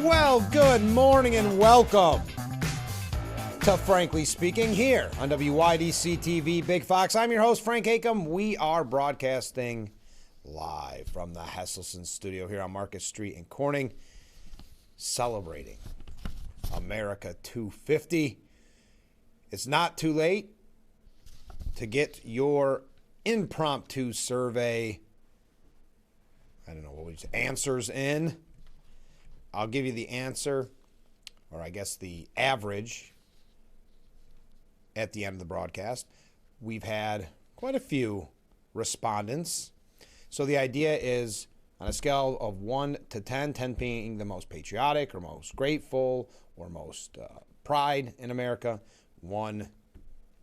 Well, good morning and welcome to Frankly Speaking here on WYDC TV Big Fox. I'm your host, Frank Acom. We are broadcasting live from the Hesselson studio here on Market Street in Corning, celebrating America 250. It's not too late to get your impromptu survey, answers in. I'll give you the answer, or I guess the average, at the end of the broadcast. We've had quite a few respondents. So the idea is on a scale of 1 to 10, 10 being the most patriotic or most grateful or most pride in America, 1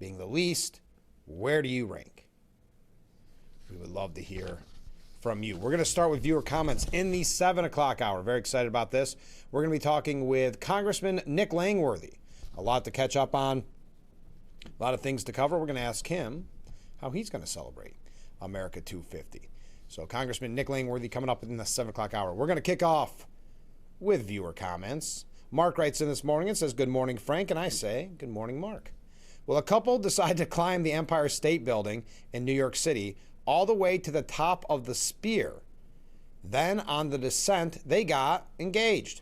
being the least, where do you rank? We would love to hear from you. We're going to start with viewer comments in the 7 o'clock hour. Very excited about this. We're going to be talking with Congressman Nick Langworthy. A lot to catch up on, a lot of things to cover. We're going to ask him how he's going to celebrate America 250. So Congressman Nick Langworthy coming up in the 7 o'clock hour. We're going to kick off with viewer comments. Mark writes in this morning and says, "Good morning, Frank." And I say, "Good morning, Mark." Well, a couple decide to climb the Empire State Building in New York City all the way to the top of the Spear. Then on the descent, they got engaged.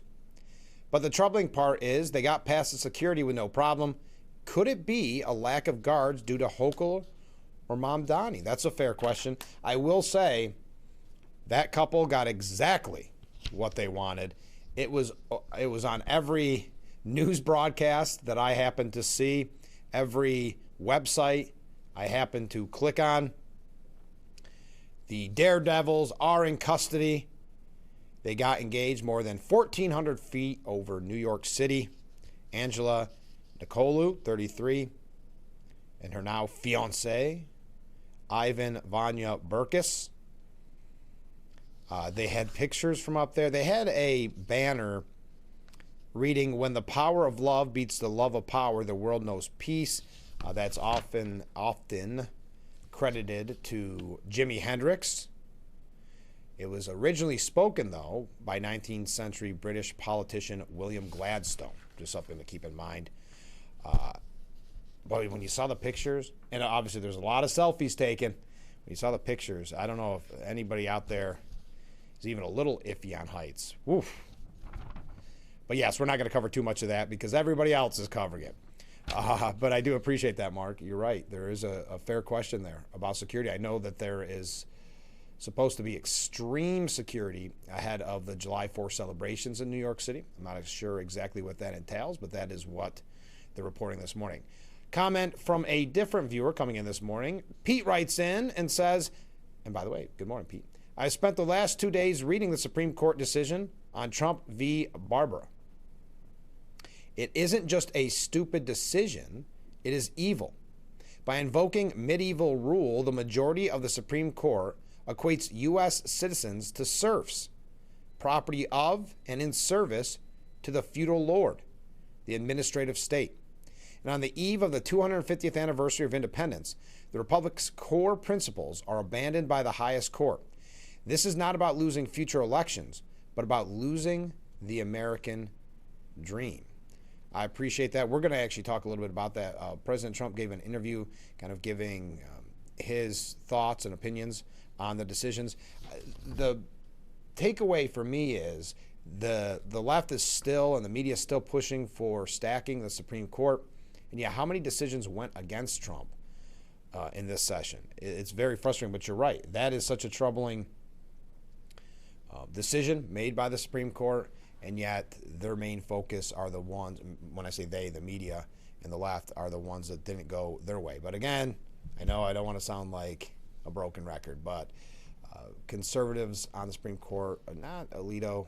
But the troubling part is they got past the security with no problem. Could it be a lack of guards due to Hochul or Mamdani? That's a fair question. I will say that couple got exactly what they wanted. It was on every news broadcast that I happened to see, every website I happened to click on. The Daredevils are in custody. They got engaged more than 1,400 feet over New York City. Angela Nicolou, 33, and her now fiancé, Ivan Vanya Burkus. They had pictures from up there. They had a banner reading, "When the power of love beats the love of power, the world knows peace." That's often credited to Jimi Hendrix. It was originally spoken, though, by 19th century British politician William Gladstone. Just something to keep in mind. But when you saw the pictures, and obviously there's a lot of selfies taken, when you saw the pictures, I don't know if anybody out there is even a little iffy on heights. Woof. But yes, we're not going to cover too much of that because everybody else is covering it. But I do appreciate that, Mark. You're right. There is a fair question there about security. I know that there is supposed to be extreme security ahead of the July 4th celebrations in New York City. I'm not sure exactly what that entails, but that is what they're reporting this morning. Comment from a different viewer coming in this morning. Pete writes in and says, and by the way, good morning, Pete. "I spent the last 2 days reading the Supreme Court decision on Trump v. Barbara. It isn't just a stupid decision, it is evil. By invoking medieval rule, the majority of the Supreme Court equates U.S. citizens to serfs, property of and in service to the feudal lord, the administrative state. And on the eve of the 250th anniversary of independence, the Republic's core principles are abandoned by the highest court. This is not about losing future elections, but about losing the American dream." I appreciate that. We're going to actually talk a little bit about that. President Trump gave an interview kind of giving his thoughts and opinions on the decisions. The takeaway for me is the left is still, and the media is still pushing for stacking the Supreme Court. And yeah, how many decisions went against Trump in this session? It's very frustrating, but you're right. That is such a troubling decision made by the Supreme Court. And yet their main focus are the ones, when I say they, the media and the left, are the ones that didn't go their way. But again, I know I don't want to sound like a broken record, but conservatives on the Supreme Court, not Alito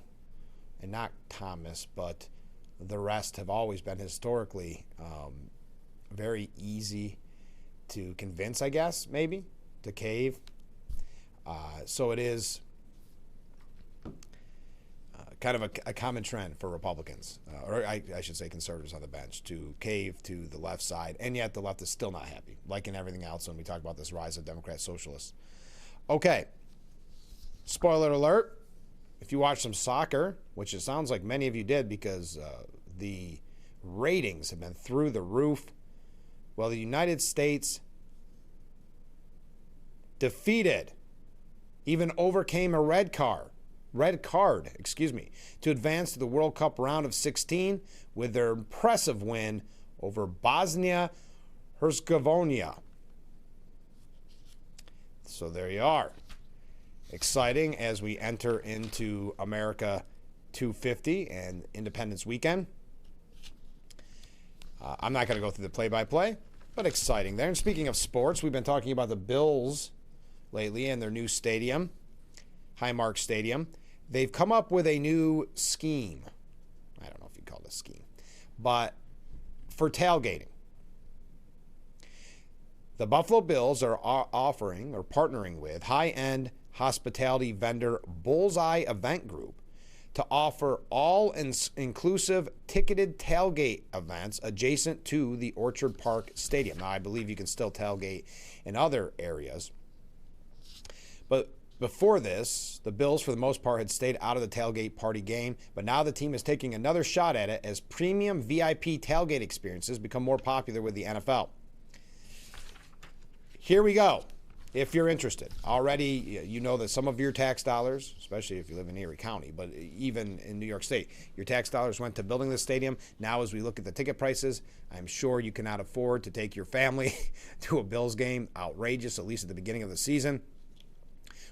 and not Thomas, but the rest have always been historically very easy to convince, I guess, maybe, to cave. So it is kind of a common trend for Republicans, or I should say conservatives on the bench, to cave to the left side, and yet the left is still not happy, like in everything else when we talk about this rise of Democrat socialists. Okay, spoiler alert, if you watch some soccer, which it sounds like many of you did because the ratings have been through the roof, well, the United States defeated, even overcame a red card, to advance to the World Cup round of 16 with their impressive win over Bosnia-Herzegovina. So there you are. Exciting as we enter into America 250 and Independence Weekend. I'm not going to go through the play-by-play, but exciting there. And speaking of sports, we've been talking about the Bills lately and their new stadium, Highmark Stadium. They've come up with a new scheme. I don't know if you call it a scheme, but for tailgating. The Buffalo Bills are offering or partnering with high-end hospitality vendor Bullseye Event Group to offer all-inclusive ticketed tailgate events adjacent to the Orchard Park Stadium. Now, I believe you can still tailgate in other areas. But before this, the Bills, for the most part, had stayed out of the tailgate party game. But now the team is taking another shot at it as premium VIP tailgate experiences become more popular with the NFL. Here we go. If you're interested, already you know that some of your tax dollars, especially if you live in Erie County, but even in New York State, your tax dollars went to building this stadium. Now, as we look at the ticket prices, I'm sure you cannot afford to take your family to a Bills game. Outrageous, at least at the beginning of the season.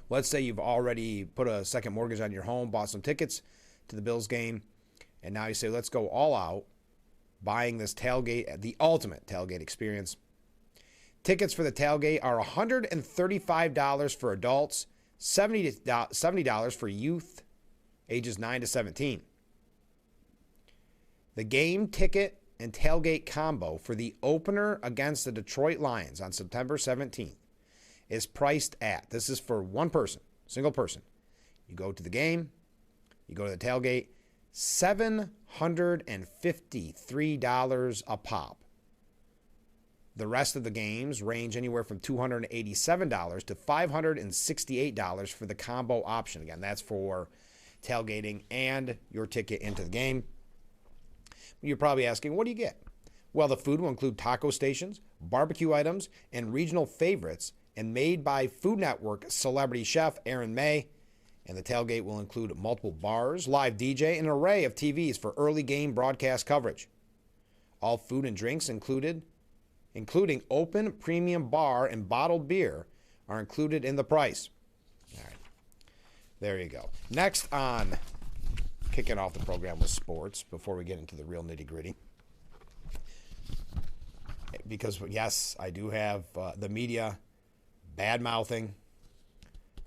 Let's say you've already put a second mortgage on your home, bought some tickets to the Bills game, and now you say, let's go all out, buying this tailgate, the ultimate tailgate experience. Tickets for the tailgate are $135 for adults, $70 for youth ages 9 to 17. The game ticket and tailgate combo for the opener against the Detroit Lions on September 17th is priced at, this is for one person, single person. You go to the game, you go to the tailgate, $753 a pop. The rest of the games range anywhere from $287 to $568 for the combo option. Again, that's for tailgating and your ticket into the game. You're probably asking, what do you get? Well, the food will include taco stations, barbecue items, and regional favorites, and made by Food Network celebrity chef Aaron May. And the tailgate will include multiple bars, live DJ, and an array of TVs for early game broadcast coverage. All food and drinks including open premium bar and bottled beer, are included in the price. All right, there you go. Next on kicking off the program with sports, before we get into the real nitty-gritty, because, yes, I do have the media bad-mouthing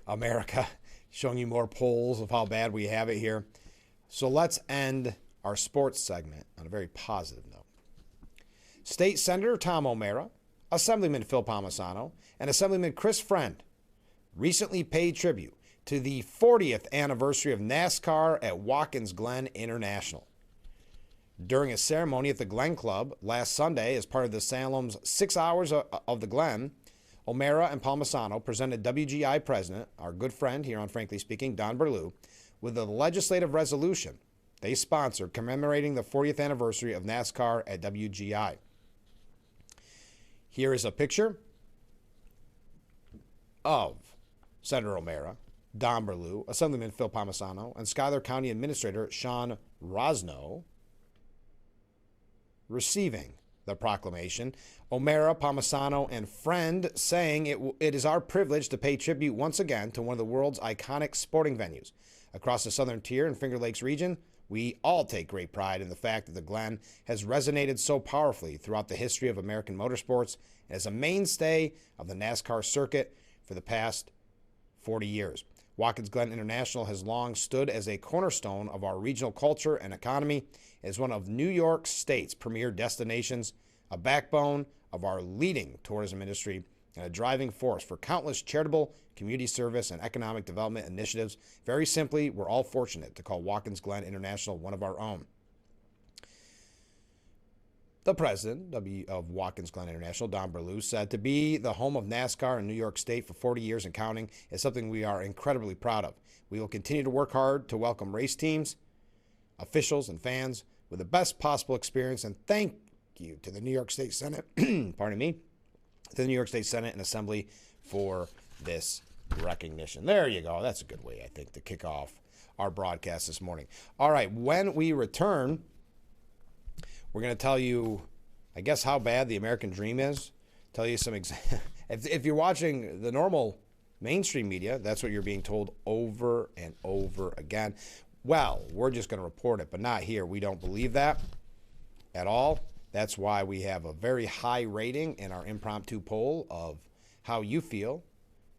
America, showing you more polls of how bad we have it here. So let's end our sports segment on a very positive note. State Senator Tom O'Mara, Assemblyman Phil Palmisano, and Assemblyman Chris Friend recently paid tribute to the 40th anniversary of NASCAR at Watkins Glen International. During a ceremony at the Glen Club last Sunday as part of the Salem's 6 Hours of the Glen, O'Mara and Palmisano presented WGI President, our good friend here on Frankly Speaking, Don Berlew, with a legislative resolution they sponsored commemorating the 40th anniversary of NASCAR at WGI. Here is a picture of Senator O'Mara, Don Berlew, Assemblyman Phil Palmisano, and Schuyler County Administrator Sean Rosno receiving the proclamation. O'Mara, Palmisano, and Friend saying it is our privilege to pay tribute once again to one of the world's iconic sporting venues. Across the Southern Tier and Finger Lakes region, we all take great pride in the fact that the Glen has resonated so powerfully throughout the history of American motorsports and as a mainstay of the NASCAR circuit for the past 40 years. Watkins Glen International has long stood as a cornerstone of our regional culture and economy, as one of New York State's premier destinations, a backbone of our leading tourism industry, and a driving force for countless charitable, community service, and economic development initiatives. Very simply, we're all fortunate to call Watkins Glen International one of our own. The president of Watkins Glen International, Don Berlew, said to be the home of NASCAR in New York State for 40 years and counting is something we are incredibly proud of. We will continue to work hard to welcome race teams, officials, and fans with the best possible experience. And thank you to the New York State Senate, pardon me, to the New York State Senate and Assembly for this recognition. There you go. That's a good way, I think, to kick off our broadcast this morning. All right, when we return, we're going to tell you, I guess, how bad the American dream is. Tell you some if you're watching the normal mainstream media, that's what you're being told over and over again. Well, we're just going to report it, but not here. We don't believe that at all. That's why we have a very high rating in our impromptu poll of how you feel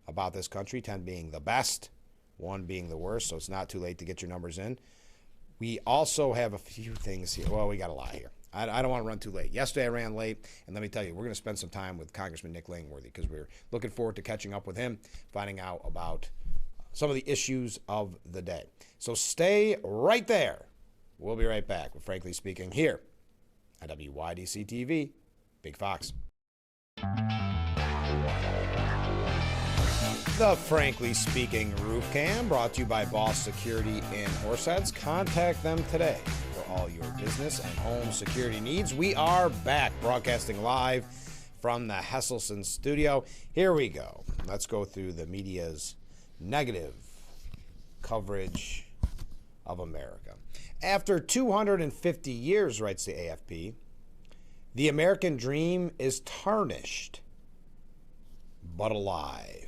about this country, 10 being the best, 1 being the worst, so it's not too late to get your numbers in. We also have a few things here. Well, we got a lot here. I don't want to run too late. Yesterday I ran late, and let me tell you, we're going to spend some time with Congressman Nick Langworthy because we're looking forward to catching up with him, finding out about some of the issues of the day. So stay right there. We'll be right back with Frankly Speaking here on WYDC TV, Big Fox. The Frankly Speaking Roof Cam, brought to you by Boss Security in Horseheads. Contact them today for all your business and home security needs. We are back, broadcasting live from the Hesselson studio. Here we go. Let's go through the media's negative coverage of America. After 250 years, writes the AFP, the American dream is tarnished, but alive.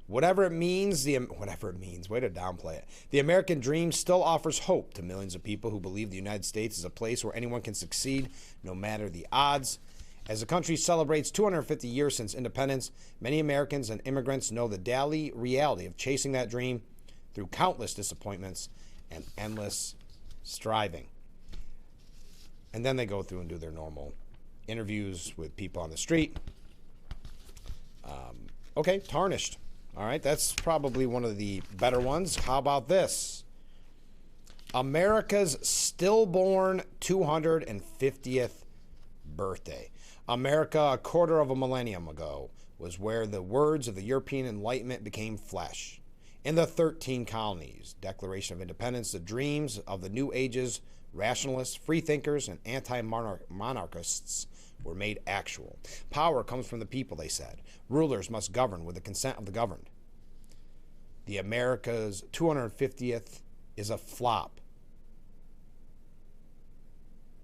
Whatever it means, way to downplay it. The American dream still offers hope to millions of people who believe the United States is a place where anyone can succeed, no matter the odds. As the country celebrates 250 years since independence, many Americans and immigrants know the daily reality of chasing that dream through countless disappointments and endless striving. And then they go through and do their normal interviews with people on the street. Okay, tarnished. All right, that's probably one of the better ones. How about this? America's stillborn 250th birthday. America, a quarter of a millennium ago, was where the words of the European Enlightenment became flesh. In the 13 colonies, Declaration of Independence, the dreams of the New Age's rationalists, freethinkers, and anti-monarchists were made actual. Power comes from the people, they said. Rulers must govern with the consent of the governed. The America's 250th is a flop.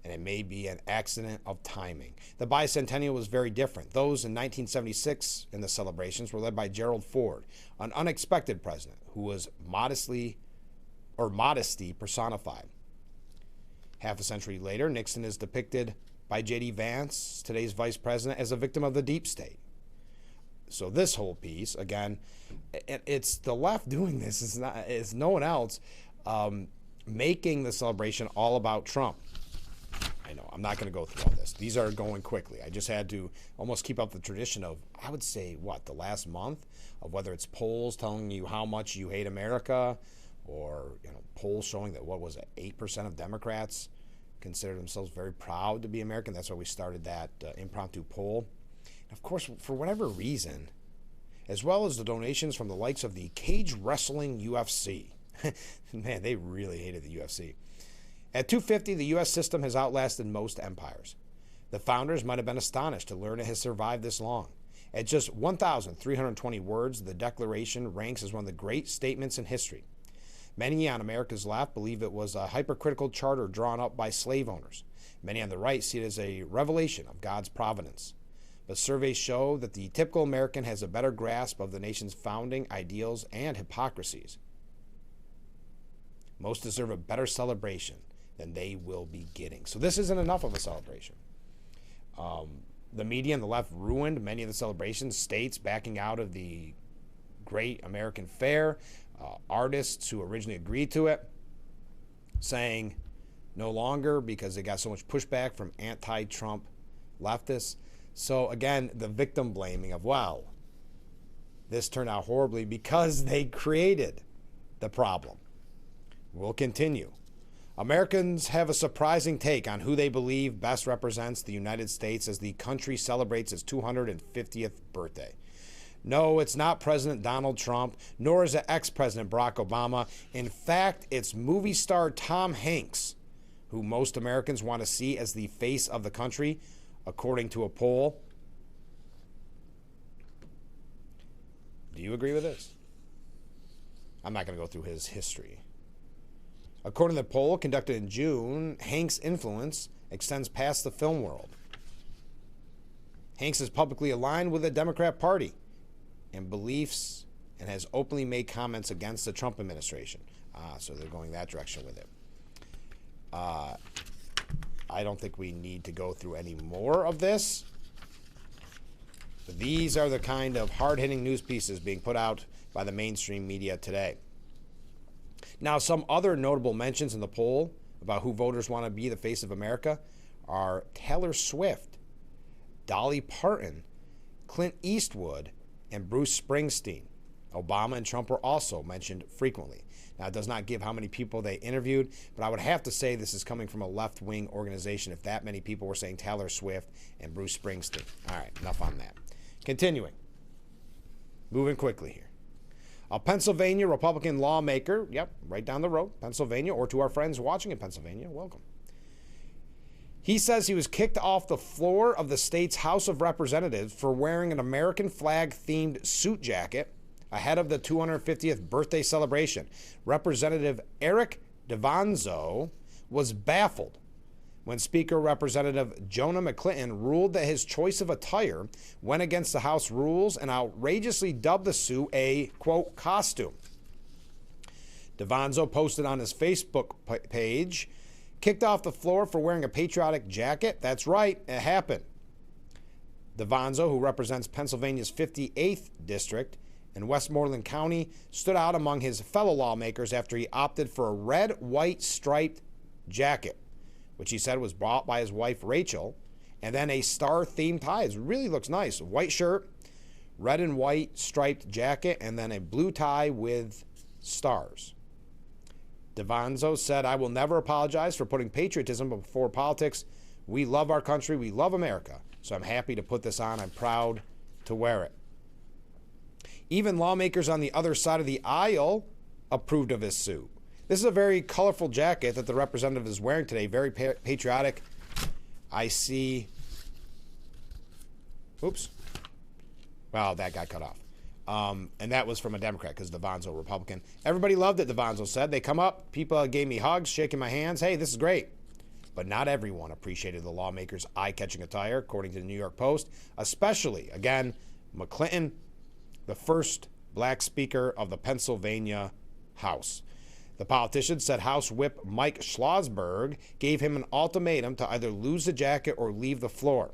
And it may be an accident of timing. The bicentennial was very different. Those in 1976 in the celebrations were led by Gerald Ford, an unexpected president who was modesty personified. Half a century later, Nixon is depicted by J.D. Vance, today's vice president, as a victim of the deep state. So this whole piece, again, it's the left doing this. It's no one else making the celebration all about Trump. I know, I'm not going to go through all this. These are going quickly. I just had to almost keep up the tradition of, I would say, the last month, of whether it's polls telling you how much you hate America, or polls showing that, 8% of Democrats consider themselves very proud to be American. That's why we started that impromptu poll. And of course, for whatever reason, as well as the donations from the likes of the cage wrestling UFC. Man, they really hated the UFC. At 250, the U.S. system has outlasted most empires. The founders might have been astonished to learn it has survived this long. At just 1,320 words, the Declaration ranks as one of the great statements in history. Many on America's left believe it was a hypercritical charter drawn up by slave owners. Many on the right see it as a revelation of God's providence. But surveys show that the typical American has a better grasp of the nation's founding ideals and hypocrisies. Most deserve a better celebration than they will be getting. So this isn't enough of a celebration. The media and the left ruined many of the celebrations, states backing out of the Great American Fair, artists who originally agreed to it saying no longer because they got so much pushback from anti-Trump leftists. So again, the victim blaming of, this turned out horribly because they created the problem. We'll continue. Americans have a surprising take on who they believe best represents the United States as the country celebrates its 250th birthday. No, it's not President Donald Trump, nor is it ex-President Barack Obama. In fact, it's movie star Tom Hanks, who most Americans want to see as the face of the country, according to a poll. Do you agree with this? I'm not going to go through his history. According to the poll conducted in June, Hanks' influence extends past the film world. Hanks is publicly aligned with the Democrat Party and beliefs and has openly made comments against the Trump administration. So they're going that direction with it. I don't think we need to go through any more of this. But these are the kind of hard-hitting news pieces being put out by the mainstream media today. Now, some other notable mentions in the poll about who voters want to be the face of America are Taylor Swift, Dolly Parton, Clint Eastwood, and Bruce Springsteen. Obama and Trump were also mentioned frequently. Now, it does not give how many people they interviewed, but I would have to say this is coming from a left-wing organization if that many people were saying Taylor Swift and Bruce Springsteen. All right, enough on that. Continuing. Moving quickly here. A Pennsylvania Republican lawmaker, right down the road, Pennsylvania, or to our friends watching in Pennsylvania, welcome. He says he was kicked off the floor of the state's House of Representatives for wearing an American flag-themed suit jacket ahead of the 250th birthday celebration. Representative Eric DeVanzo was baffled when Speaker Representative Jonah McClinton ruled that his choice of attire went against the House rules and outrageously dubbed the suit a, quote, costume. DeVanzo posted on his Facebook page, kicked off the floor for wearing a patriotic jacket. That's right, it happened. DeVanzo, who represents Pennsylvania's 58th district in Westmoreland County, stood out among his fellow lawmakers after he opted for a red, white striped jacket, which he said was bought by his wife, Rachel, and then a star-themed tie. It really looks nice. A white shirt, red and white striped jacket, and then a blue tie with stars. DeVanzo said, "I will never apologize for putting patriotism before politics. We love our country. We love America. So I'm happy to put this on. I'm proud to wear it." Even lawmakers on the other side of the aisle approved of his suit. This is a very colorful jacket that the representative is wearing today. Very patriotic. I see. Oops. Wow, that got cut off. And that was from a Democrat because DeVanzo, Republican. Everybody loved it, DeVanzo said. They come up, people gave me hugs, shaking my hands. Hey, this is great. But not everyone appreciated the lawmaker's eye-catching attire, according to the New York Post, especially, again, McClinton, the first black speaker of the Pennsylvania House. The politician said House Whip Mike Schlossberg gave him an ultimatum to either lose the jacket or leave the floor.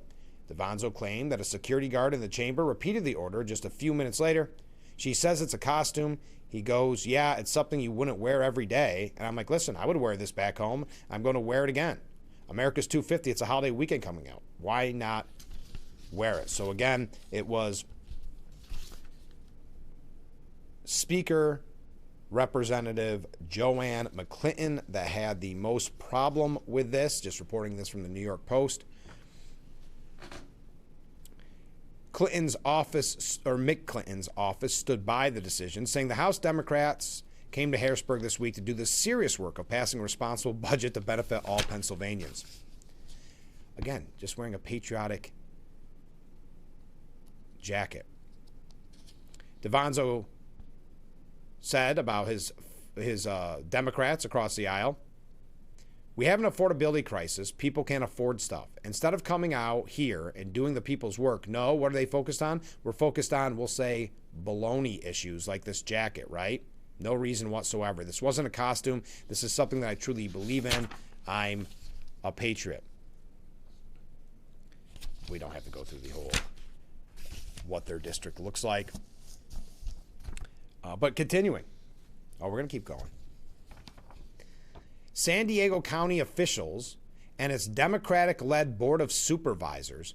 DeVanzo claimed that a security guard in the chamber repeated the order just a few minutes later. She says it's a costume. He goes, yeah, it's something you wouldn't wear every day. And I'm like, listen, I would wear this back home. I'm going to wear it again. America's 250. It's a holiday weekend coming out. Why not wear it? So again, it was Speaker Representative Joanne McClinton that had the most problem with this. Just reporting this from the New York Post. Clinton's office, or McClinton's office, stood by the decision, saying the House Democrats came to Harrisburg this week to do the serious work of passing a responsible budget to benefit all Pennsylvanians. Again, just wearing a patriotic jacket. DeVanzo said about his Democrats across the aisle, we have an affordability crisis. People can't afford stuff. Instead of coming out here and doing the people's work, no, what are they focused on? We're focused on, we'll say, baloney issues like this jacket, right? No reason whatsoever. This wasn't a costume. This is something that I truly believe in. I'm a patriot. We don't have to go through the whole what their district looks like. But continuing. Oh, we're going to keep going. San Diego County officials and its Democratic-led Board of Supervisors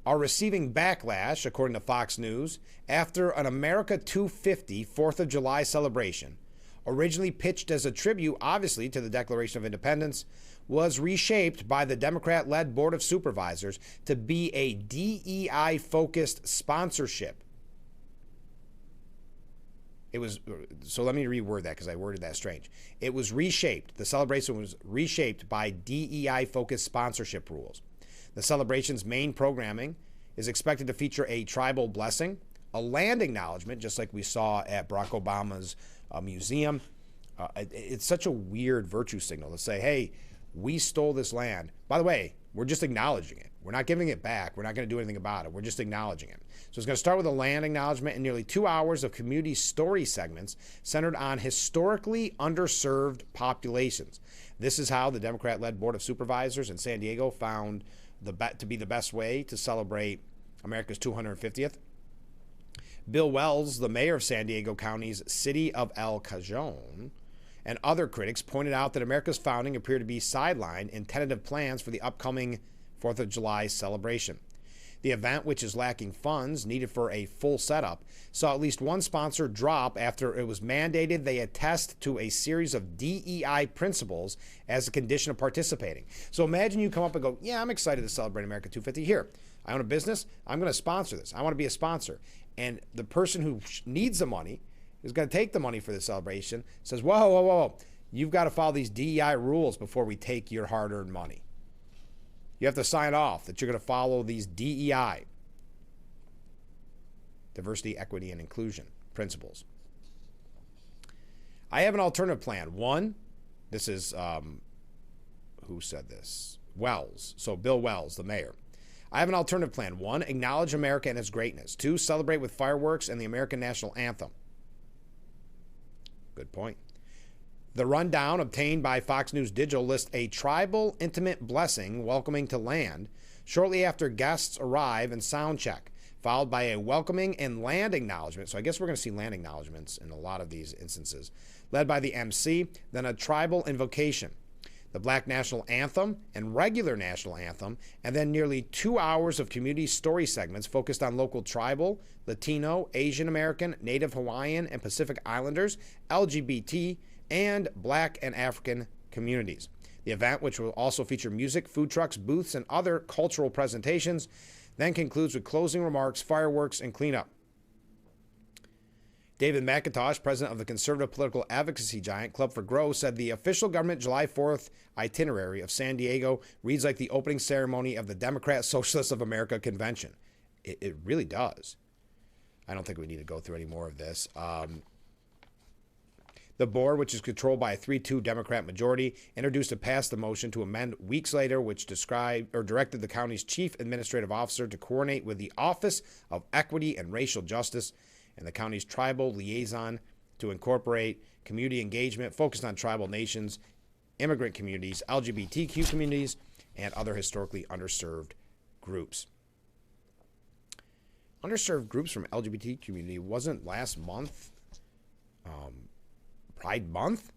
are receiving backlash, according to Fox News, after an America 250 4th of July celebration originally pitched as a tribute, obviously, to the Declaration of Independence, was reshaped by the Democrat-led Board of Supervisors to be a DEI-focused sponsorship. It was, so let me reword that because I worded that strange. It was reshaped. The celebration was reshaped by DEI-focused sponsorship rules. The celebration's main programming is expected to feature a tribal blessing, a land acknowledgement, just like we saw at Barack Obama's museum. It's such a weird virtue signal to say, hey, we stole this land. By the way, we're just acknowledging it. We're not giving it back. We're not going to do anything about it. We're just acknowledging it. So it's going to start with a land acknowledgement and nearly 2 hours of community story segments centered on historically underserved populations. This is how the Democrat-led Board of Supervisors in San Diego found to be the best way to celebrate America's 250th. Bill Wells, the mayor of San Diego County's city of El Cajon, and other critics pointed out that America's founding appeared to be sidelined in tentative plans for the upcoming 4th of July celebration. The event, which is lacking funds needed for a full setup, saw at least one sponsor drop after it was mandated they attest to a series of DEI principles as a condition of participating. So imagine you come up and go, yeah, I'm excited to celebrate America 250. Here, I own a business. I'm going to sponsor this. I want to be a sponsor. And the person who needs the money is going to take the money for the celebration, says, whoa, whoa, whoa, you've got to follow these DEI rules before we take your hard-earned money. You have to sign off that you're going to follow these DEI, diversity, equity, and inclusion principles. I have an alternative plan. One, this is, who said this? Wells. So Bill Wells, the mayor. I have an alternative plan. One, acknowledge America and its greatness. Two, celebrate with fireworks and the American national anthem. Good point. The rundown obtained by Fox News Digital lists a tribal intimate blessing welcoming to land shortly after guests arrive and sound check, followed by a welcoming and land acknowledgement. So I guess we're going to see land acknowledgements in a lot of these instances, led by the MC, then a tribal invocation, the Black National Anthem and regular national anthem, and then nearly 2 hours of community story segments focused on local tribal, Latino, Asian American, Native Hawaiian, and Pacific Islanders, LGBT, and Black and African communities. The event, which will also feature music, food trucks, booths, and other cultural presentations, then concludes with closing remarks, fireworks, and cleanup. David McIntosh, president of the conservative political advocacy giant Club for Growth, said the official government July 4th itinerary of San Diego reads like the opening ceremony of the Democrat Socialists of America convention. It really does. I don't think we need to go through any more of this. The board, which is controlled by a 3-2 Democrat majority, introduced and passed the motion to amend weeks later, which directed the county's chief administrative officer to coordinate with the Office of Equity and Racial Justice and the county's tribal liaison to incorporate community engagement focused on tribal nations, immigrant communities, LGBTQ communities, and other historically underserved groups. Underserved groups from LGBT community wasn't last month Pride Month?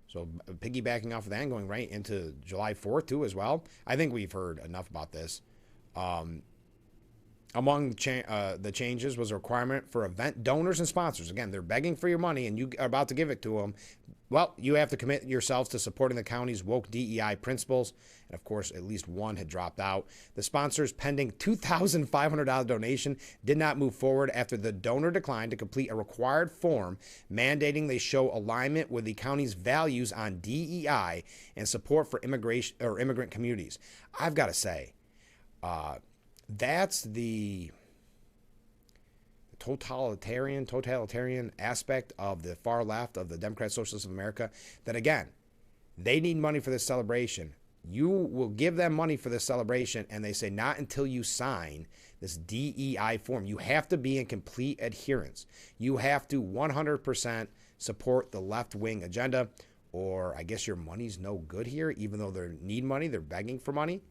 So piggybacking off of that and going right into July 4th too as well. I think we've heard enough about this. Among the changes was a requirement for event donors and sponsors. Again, they're begging for your money and you are about to give it to them. Well, you have to commit yourselves to supporting the county's woke DEI principles. And of course, at least one had dropped out. The sponsor's pending $2,500 donation did not move forward after the donor declined to complete a required form mandating they show alignment with the county's values on DEI and support for immigration or immigrant communities. I've got to say, that's the totalitarian aspect of the far left of the Democrat Socialists of America, that again, they need money for this celebration. You will give them money for this celebration, and they say not until you sign this DEI form. You have to be in complete adherence. You have to 100% support the left-wing agenda, or I guess your money's no good here, even though they need money, they're begging for money.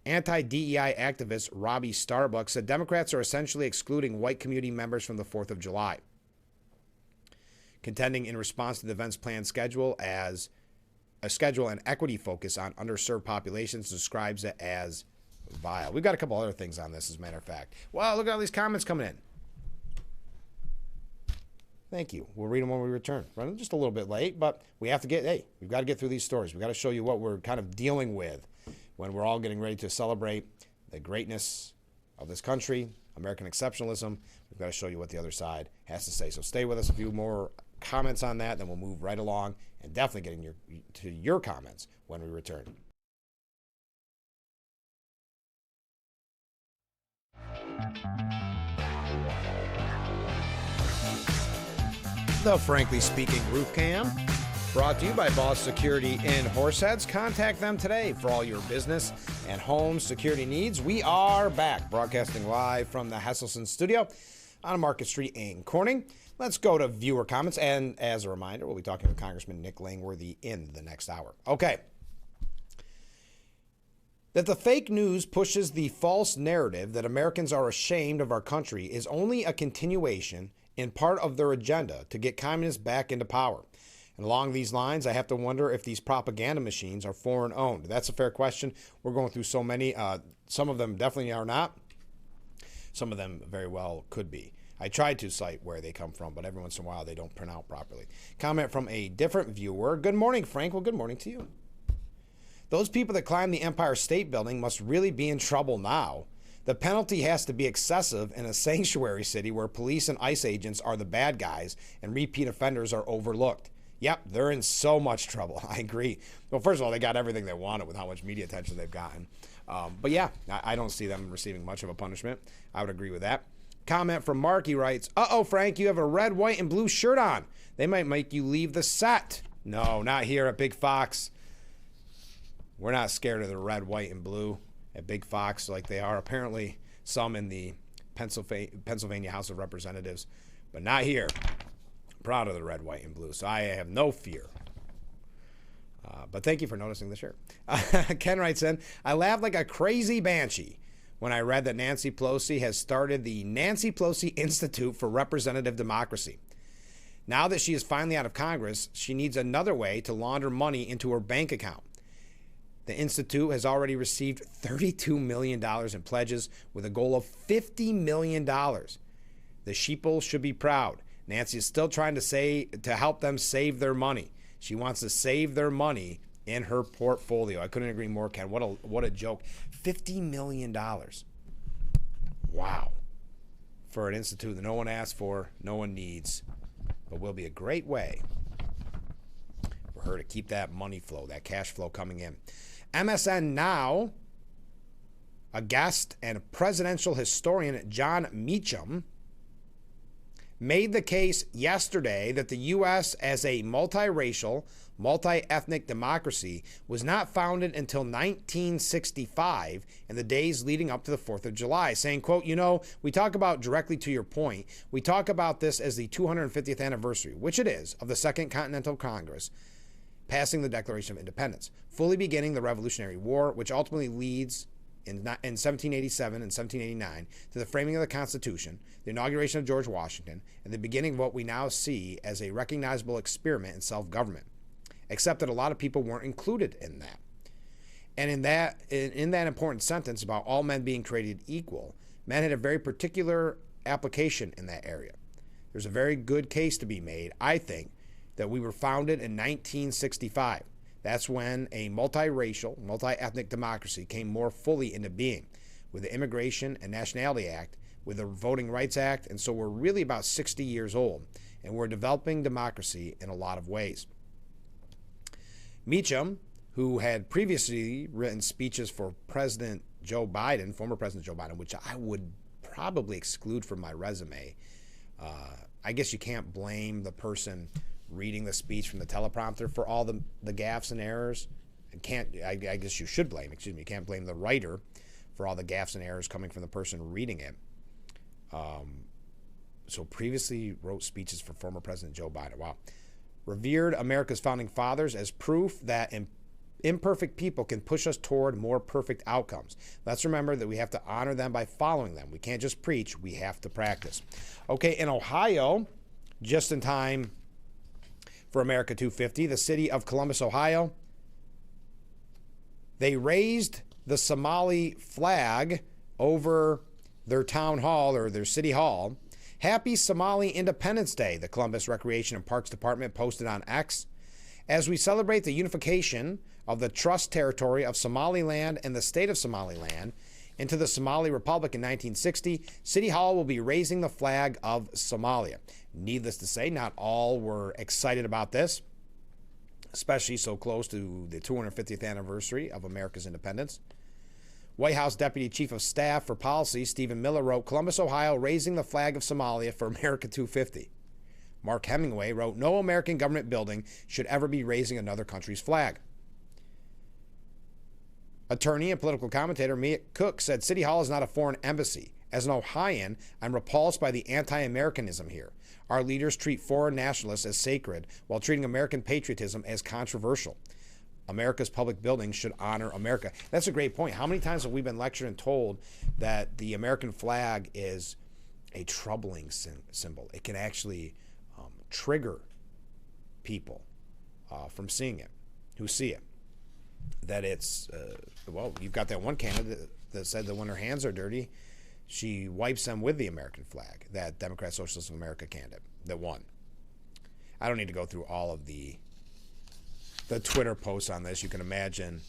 Anti-DEI activist Robbie Starbuck said Democrats are essentially excluding white community members from the 4th of July, contending in response to the event's planned schedule as a schedule and equity focus on underserved populations, describes it as vile. We've got a couple other things on this, as a matter of fact. Wow, look at all these comments coming in. Thank you. We'll read them when we return. Running just a little bit late, but we've got to get through these stories. We've got to show you what we're kind of dealing with when we're all getting ready to celebrate the greatness of this country, American exceptionalism. We've got to show you what the other side has to say. So stay with us. A few more comments on that, then we'll move right along and definitely getting to your comments when we return. The Frankly Speaking Roof Cam, brought to you by Boss Security in Horseheads. Contact them today for all your business and home security needs. We are back, broadcasting live from the Hesselson studio on Market Street in Corning. Let's go to viewer comments, and as a reminder, we'll be talking with Congressman Nick Langworthy in the next hour. Okay. That the fake news pushes the false narrative that Americans are ashamed of our country is only a continuation in part of their agenda to get communists back into power. And along these lines, I have to wonder if these propaganda machines are foreign owned. That's a fair question. We're going through so many. Some of them definitely are not. Some of them very well could be. I tried to cite where they come from, but every once in a while they don't print out properly. Comment from a different viewer. Good morning, Frank. Well, good morning to you. Those people that climb the Empire State Building must really be in trouble now. The penalty has to be excessive in a sanctuary city where police and ICE agents are the bad guys and repeat offenders are overlooked. Yep, they're in so much trouble. I agree. Well, first of all, they got everything they wanted with how much media attention they've gotten. But yeah, I don't see them receiving much of a punishment. I would agree with that. Comment from Mark. He writes, uh-oh, Frank, you have a red, white, and blue shirt on. They might make you leave the set. No, not here at Big Fox. We're not scared of the red, white, and blue at Big Fox like they are apparently some in the Pennsylvania House of Representatives, but not here. I'm proud of the red, white, and blue, so I have no fear. But thank you for noticing the shirt. Ken writes in, I laughed like a crazy banshee when I read that Nancy Pelosi has started the Nancy Pelosi Institute for Representative Democracy. Now that she is finally out of Congress, she needs another way to launder money into her bank account. The Institute has already received $32 million in pledges with a goal of $50 million. The sheeple should be proud. Nancy is still trying to help them save their money. She wants to save their money in her portfolio. I couldn't agree more, Ken. What a joke. $50 million. Wow. For an institute that no one asked for, no one needs, but will be a great way for her to keep that money flow, that cash flow coming in. MSN Now, a guest and presidential historian, John Meacham, made the case yesterday that the U.S. as a multiracial, multi-ethnic democracy was not founded until 1965 and the days leading up to the 4th of July, saying, quote, we talk about, directly to your point, we talk about this as the 250th anniversary, which it is, of the Second Continental Congress, passing the Declaration of Independence, fully beginning the Revolutionary War, which ultimately leads in 1787 and 1789 to the framing of the Constitution, the inauguration of George Washington, and the beginning of what we now see as a recognizable experiment in self-government, except that a lot of people weren't included in that. And in that important sentence about all men being created equal, men had a very particular application in that area. There's a very good case to be made, I think, that we were founded in 1965. That's when a multiracial, multi-ethnic democracy came more fully into being with the Immigration and Nationality Act, with the Voting Rights Act, and so we're really about 60 years old, and we're developing democracy in a lot of ways. Meacham, who had previously written speeches for President Joe Biden, former President Joe Biden, which I would probably exclude from my resume. I guess you can't blame the person reading the speech from the teleprompter for all the gaffes and errors. I guess you should blame, you can't blame the writer for all the gaffes and errors coming from the person reading it. So previously wrote speeches for former President Joe Biden. Wow. Revered America's founding fathers as proof that imperfect people can push us toward more perfect outcomes. Let's remember that we have to honor them by following them. We can't just preach, we have to practice. Okay, in Ohio, just in time for America 250, the city of Columbus, Ohio, they raised the Somali flag over their town hall or their city hall, Happy Somali Independence Day, the Columbus Recreation and Parks Department posted on X. As we celebrate the unification of the Trust Territory of Somaliland and the State of Somaliland into the Somali Republic in 1960, City Hall will be raising the flag of Somalia. Needless to say, not all were excited about this, especially so close to the 250th anniversary of America's independence. White House Deputy Chief of Staff for Policy Stephen Miller wrote, Columbus, Ohio, raising the flag of Somalia for America 250. Mark Hemingway wrote, no American government building should ever be raising another country's flag. Attorney and political commentator Mia Cook said, City Hall is not a foreign embassy. As an Ohioan, I'm repulsed by the anti-Americanism here. Our leaders treat foreign nationalists as sacred while treating American patriotism as controversial. America's public buildings should honor America. That's a great point. How many times have we been lectured and told that the American flag is a troubling symbol? It can actually trigger people from seeing it, who see it. That it's, well, you've got that one candidate that said that when her hands are dirty, she wipes them with the American flag, that Democrat Socialist of America candidate that won. I don't need to go through all of the Twitter posts on this. You can imagine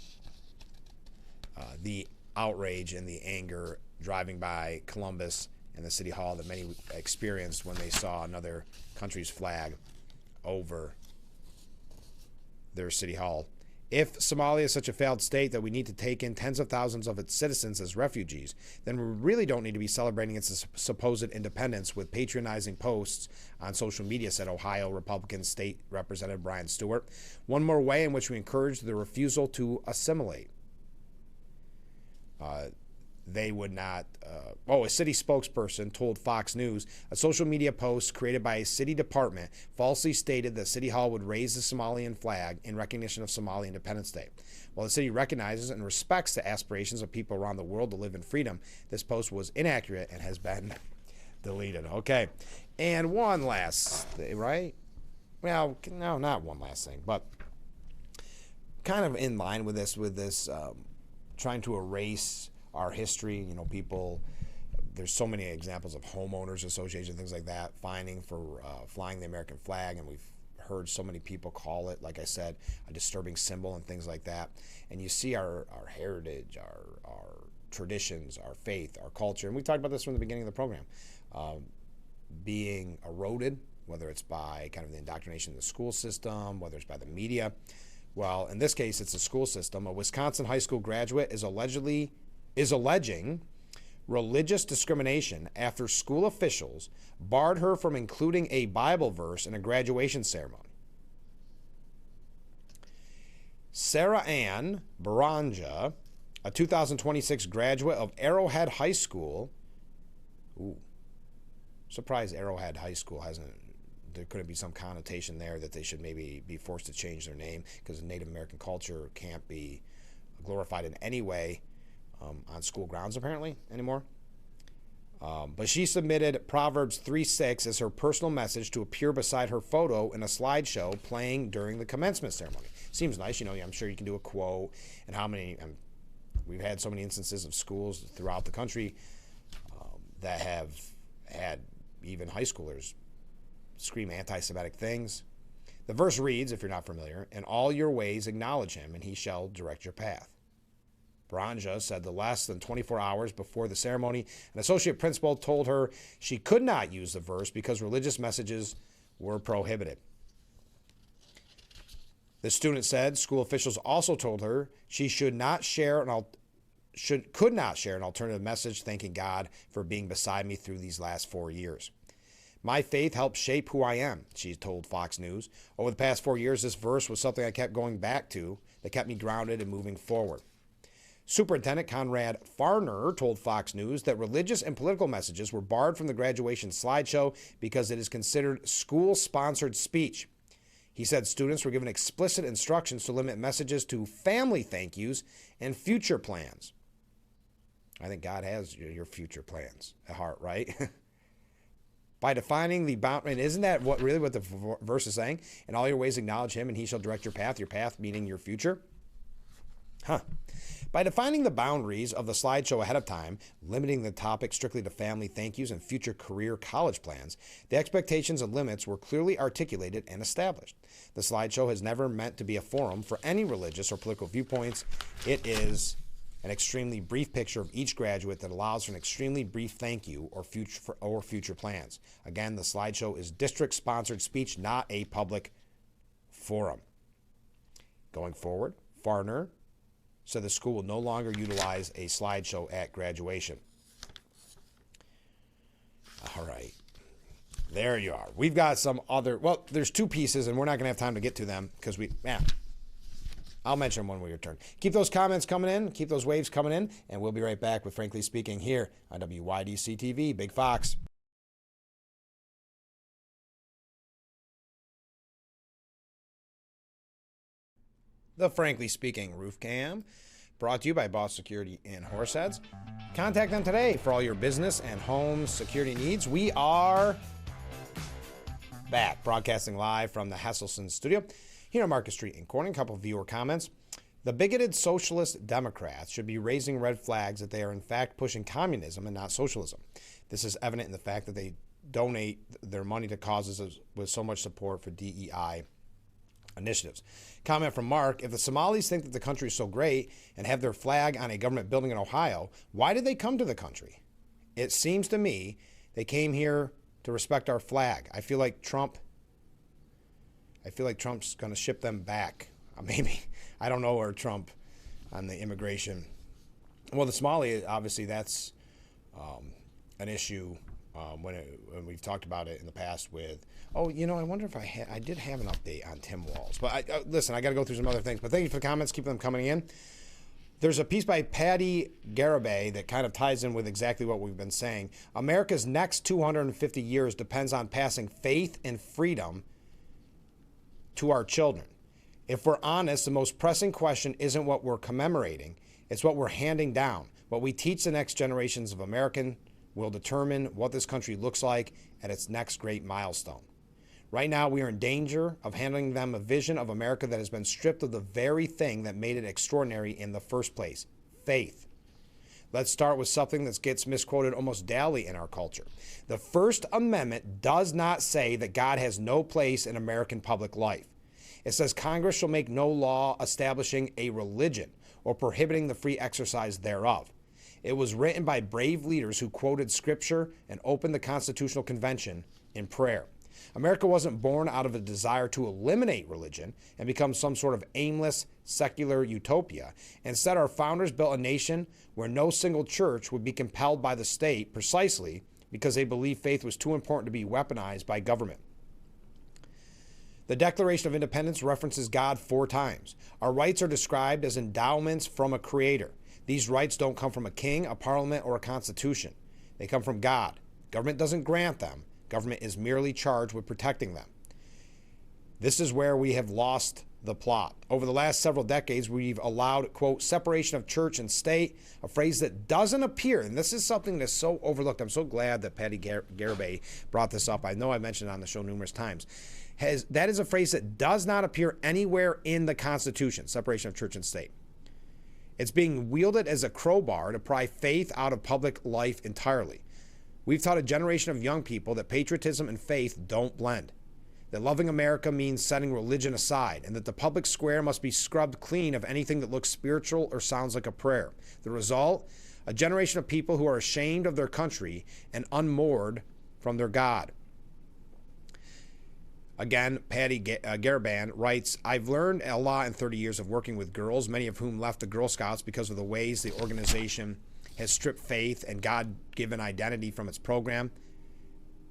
the outrage and the anger driving by Columbus and the City Hall that many experienced when they saw another country's flag over their City Hall. If Somalia is such a failed state that we need to take in tens of thousands of its citizens as refugees, then we really don't need to be celebrating its supposed independence with patronizing posts on social media, said Ohio Republican State Representative Brian Stewart. One more way in which we encourage the refusal to assimilate. They would not, a city spokesperson told Fox News a social media post created by a city department falsely stated that City Hall would raise the Somalian flag in recognition of Somali Independence Day. While the city recognizes and respects the aspirations of people around the world to live in freedom, this post was inaccurate and has been deleted. Okay, and one last thing, right? Well, no, not one last thing, but kind of in line with this trying to erase our history. You know, people, there's so many examples of homeowners associations, things like that, fining for flying the American flag, and we've heard so many people call it, like I said, a disturbing symbol and things like that. And you see our heritage, our traditions, our faith, our culture, and we talked about this from the beginning of the program, being eroded, whether it's by kind of the indoctrination in the school system, whether it's by the media. Well, in this case, it's the school system. A Wisconsin high school graduate is alleging religious discrimination after school officials barred her from including a Bible verse in a graduation ceremony. Sarah Ann Baranja, a 2026 graduate of Arrowhead High School. Surprised Arrowhead High School hasn't. There could be some connotation there that they should maybe be forced to change their name because Native American culture can't be glorified in any way on school grounds apparently anymore. But she submitted Proverbs 3:6 as her personal message to appear beside her photo in a slideshow playing during the commencement ceremony. Seems nice, you know. I'm sure you can do a quote. And how many? We've had so many instances of schools throughout the country that have had even high schoolers scream anti-Semitic things. The verse reads, if you're not familiar, in all your ways acknowledge him, and he shall direct your path. Baranja said that less than 24 hours before the ceremony, an associate principal told her she could not use the verse because religious messages were prohibited. The student said school officials also told her she could not share an alternative message, thanking God for being beside me through these last 4 years. My faith helped shape who I am, she told Fox News. Over the past 4 years, this verse was something I kept going back to that kept me grounded and moving forward. Superintendent Conrad Farner told Fox News that religious and political messages were barred from the graduation slideshow because it is considered school-sponsored speech. He said students were given explicit instructions to limit messages to family thank yous and future plans. I think God has your future plans at heart, right? By defining the boundary, and isn't that what the verse is saying? In all your ways acknowledge him, and he shall direct your path meaning your future. By defining the boundaries of the slideshow ahead of time, limiting the topic strictly to family thank yous and future career college plans, the expectations and limits were clearly articulated and established. The slideshow has never meant to be a forum for any religious or political viewpoints. It is an extremely brief picture of each graduate that allows for an extremely brief thank you or future plans. Again, the slideshow is district-sponsored speech, not a public forum. Going forward, Farner said the school will no longer utilize a slideshow at graduation. All right. There you are. We've got some other, well, there's two pieces, and we're not going to have time to get to them because I'll mention them when we return. Keep those comments coming in. Keep those waves coming in. And we'll be right back with Frankly Speaking here on WYDC TV, Big Fox. The Frankly Speaking Roof Cam, brought to you by Boss Security in Horseheads. Contact them today for all your business and home security needs. We are back, broadcasting live from the Hesselson studio here on Market Street in Corning. A couple of viewer comments. The bigoted socialist Democrats should be raising red flags that they are in fact pushing communism and not socialism. This is evident in the fact that they donate their money to causes with so much support for DEI initiatives. Comment from Mark: if the Somalis think that the country is so great and have their flag on a government building in Ohio, why did they come to the country? It seems to me they came here to respect our flag. I feel like Trump's going to ship them back. Maybe. I don't know where Trump on the immigration. Well, the Somali, obviously, that's an issue when we've talked about it in the past with, I wonder if I did have an update on Tim Walz. But listen, I got to go through some other things. But thank you for the comments. Keep them coming in. There's a piece by Patty Garibay that kind of ties in with exactly what we've been saying. America's next 250 years depends on passing faith and freedom to our children. If we're honest, the most pressing question isn't what we're commemorating, it's what we're handing down. What we teach the next generations of American will determine what this country looks like at its next great milestone. Right now, we are in danger of handing them a vision of America that has been stripped of the very thing that made it extraordinary in the first place: faith. Let's start with something that gets misquoted almost daily in our culture. The First Amendment does not say that God has no place in American public life. It says Congress shall make no law establishing a religion or prohibiting the free exercise thereof. It was written by brave leaders who quoted Scripture and opened the Constitutional Convention in prayer. America wasn't born out of a desire to eliminate religion and become some sort of aimless, secular utopia. Instead, our founders built a nation where no single church would be compelled by the state precisely because they believed faith was too important to be weaponized by government. The Declaration of Independence references God 4 times. Our rights are described as endowments from a creator. These rights don't come from a king, a parliament, or a constitution. They come from God. Government doesn't grant them. Government is merely charged with protecting them. This is where we have lost the plot. Over the last several decades, we've allowed, quote, separation of church and state, a phrase that doesn't appear, and this is something that's so overlooked. I'm so glad that Patty Garibay brought this up. I know I mentioned it on the show numerous times. That is a phrase that does not appear anywhere in the Constitution, separation of church and state. It's being wielded as a crowbar to pry faith out of public life entirely. We've taught a generation of young people that patriotism and faith don't blend, that loving America means setting religion aside, and that the public square must be scrubbed clean of anything that looks spiritual or sounds like a prayer. The result? A generation of people who are ashamed of their country and unmoored from their God. Again, Patty Garibay writes, I've learned a lot in 30 years of working with girls, many of whom left the Girl Scouts because of the ways the organization has stripped faith and God-given identity from its program,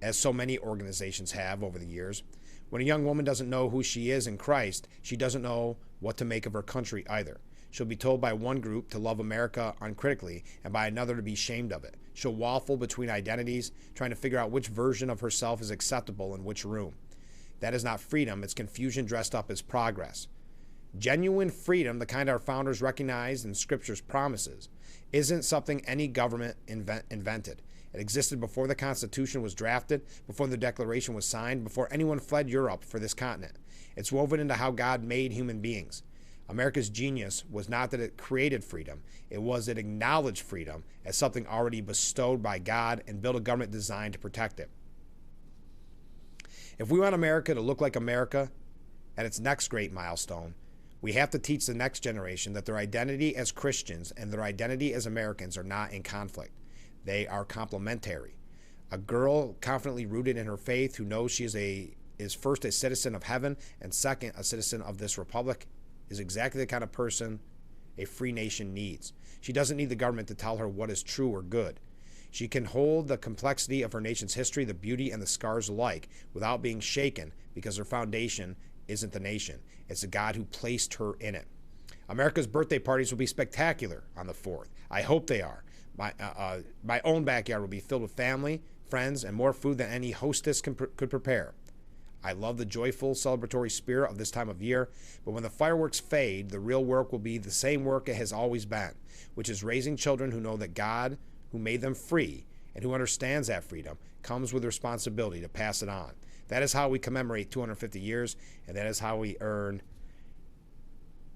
as so many organizations have over the years. When a young woman doesn't know who she is in Christ, she doesn't know what to make of her country either. She'll be told by one group to love America uncritically and by another to be ashamed of it. She'll waffle between identities, trying to figure out which version of herself is acceptable in which room. That is not freedom, it's confusion dressed up as progress. Genuine freedom, the kind our founders recognized in Scripture's promises, isn't something any government invented. It existed before the Constitution was drafted, before the Declaration was signed, before anyone fled Europe for this continent. It's woven into how God made human beings. America's genius was not that it created freedom. It was it acknowledged freedom as something already bestowed by God and built a government designed to protect it. If we want America to look like America at its next great milestone, we have to teach the next generation that their identity as Christians and their identity as Americans are not in conflict. They are complementary. A girl confidently rooted in her faith who knows she is first a citizen of heaven and second a citizen of this republic is exactly the kind of person a free nation needs. She doesn't need the government to tell her what is true or good. She can hold the complexity of her nation's history, the beauty and the scars alike, without being shaken because her foundation isn't the nation. It's the God who placed her in it. America's birthday parties will be spectacular on the 4th. I hope they are. My own backyard will be filled with family, friends, and more food than any hostess could prepare. I love the joyful, celebratory spirit of this time of year, but when the fireworks fade, the real work will be the same work it has always been, which is raising children who know that God, who made them free and who understands that freedom, comes with responsibility to pass it on. That is how we commemorate 250 years, and that is how we earn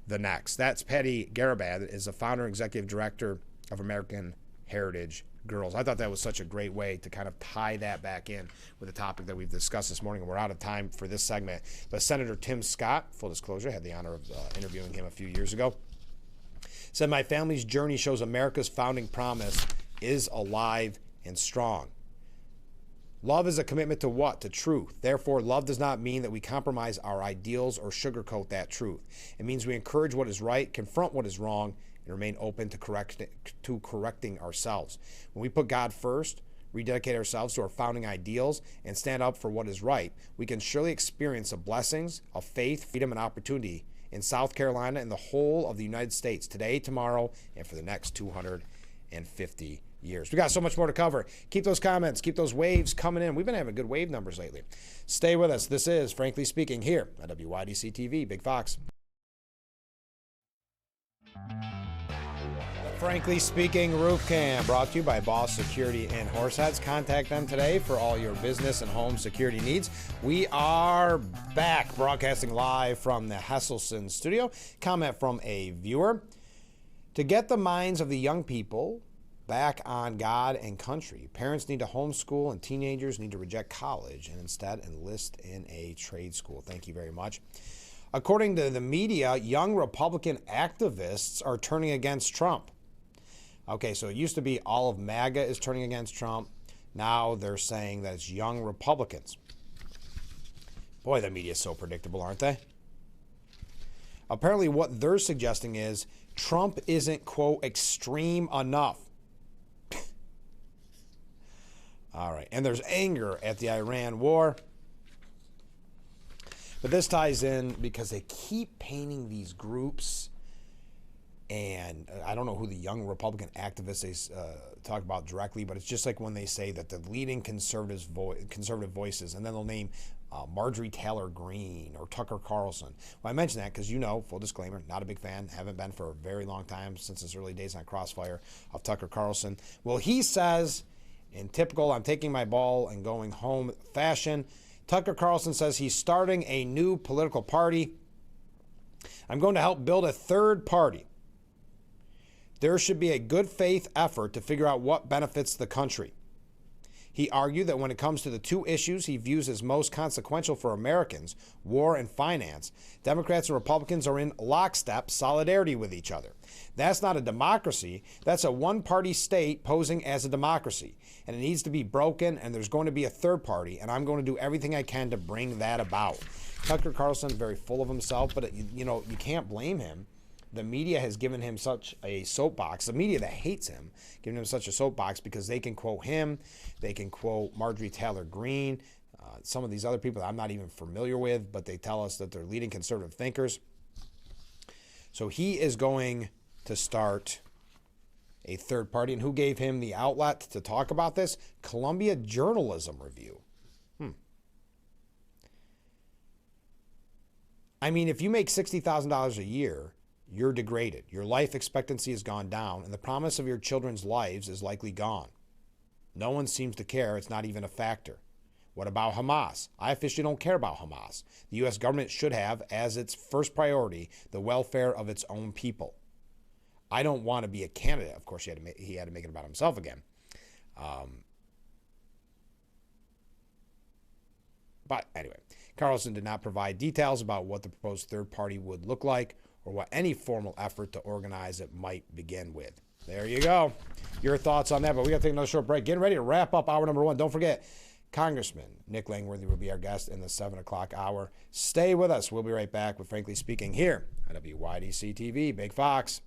the next. That's Patty Garabad, is the founder and executive director of American Heritage Girls. I thought that was such a great way to kind of tie that back in with the topic that we've discussed this morning. We're out of time for this segment. But Senator Tim Scott, full disclosure, I had the honor of interviewing him a few years ago, said, "My family's journey shows America's founding promise is alive and strong. Love is a commitment to what? To truth. Therefore, love does not mean that we compromise our ideals or sugarcoat that truth. It means we encourage what is right, confront what is wrong, and remain open to correcting ourselves. When we put God first, rededicate ourselves to our founding ideals, and stand up for what is right, we can surely experience the blessings of faith, freedom, and opportunity in South Carolina and the whole of the United States today, tomorrow, and for the next 250 years. We got so much more to cover. Keep those comments, keep those waves coming in. We've been having good wave numbers lately. Stay with us. This is Frankly Speaking here at WYDC TV, Big Fox. Frankly Speaking Roof Cam, brought to you by Boss Security in Horseheads. Contact them today for all your business and home security needs. We are back broadcasting live from the Hesselson studio. Comment from a viewer. To get the minds of the young people back on God and country, parents need to homeschool and teenagers need to reject college and instead enlist in a trade school. Thank you very much. According to the media, young Republican activists are turning against Trump. Okay, so it used to be all of MAGA is turning against Trump. Now they're saying that it's young Republicans. Boy, the media is so predictable, aren't they? Apparently what they're suggesting is Trump isn't, quote, extreme enough. All right, and there's anger at the Iran war. But this ties in because they keep painting these groups, and I don't know who the young Republican activists they talk about directly, but it's just like when they say that the leading conservative voices, and then they'll name Marjorie Taylor Greene or Tucker Carlson. Well, I mention that because, you know, full disclaimer, not a big fan, haven't been for a very long time, since his early days on Crossfire, of Tucker Carlson. Well, he says, in typical I'm taking my ball and going home fashion, Tucker Carlson says he's starting a new political party. I'm going to help build a third party. There should be a good faith effort to figure out what benefits the country. He argued that when it comes to the two issues he views as most consequential for Americans, war and finance, Democrats and Republicans are in lockstep solidarity with each other. That's not a democracy. That's a one-party state posing as a democracy. And it needs to be broken, and there's going to be a third party, and I'm going to do everything I can to bring that about. Tucker Carlson, very full of himself, but you can't blame him. The media has given him such a soapbox. The media that hates him, giving him such a soapbox because they can quote him, they can quote Marjorie Taylor Greene, some of these other people that I'm not even familiar with, but they tell us that they're leading conservative thinkers. So he is going to start a third party. And who gave him the outlet to talk about this? Columbia Journalism Review. I mean, if you make $60,000 a year, you're degraded. Your life expectancy has gone down, and the promise of your children's lives is likely gone. No one seems to care. It's not even a factor. What about Hamas? I officially don't care about Hamas. The U.S. government should have, as its first priority, the welfare of its own people. I don't want to be a candidate. Of course, he had to make it about himself again. But anyway, Carlson did not provide details about what the proposed third party would look like or what any formal effort to organize it might begin with. There you go. Your thoughts on that. But we got to take another short break. Getting ready to wrap up hour number one. Don't forget, Congressman Nick Langworthy will be our guest in the 7 o'clock hour. Stay with us. We'll be right back with Frankly Speaking here on WYDC TV, Big Fox.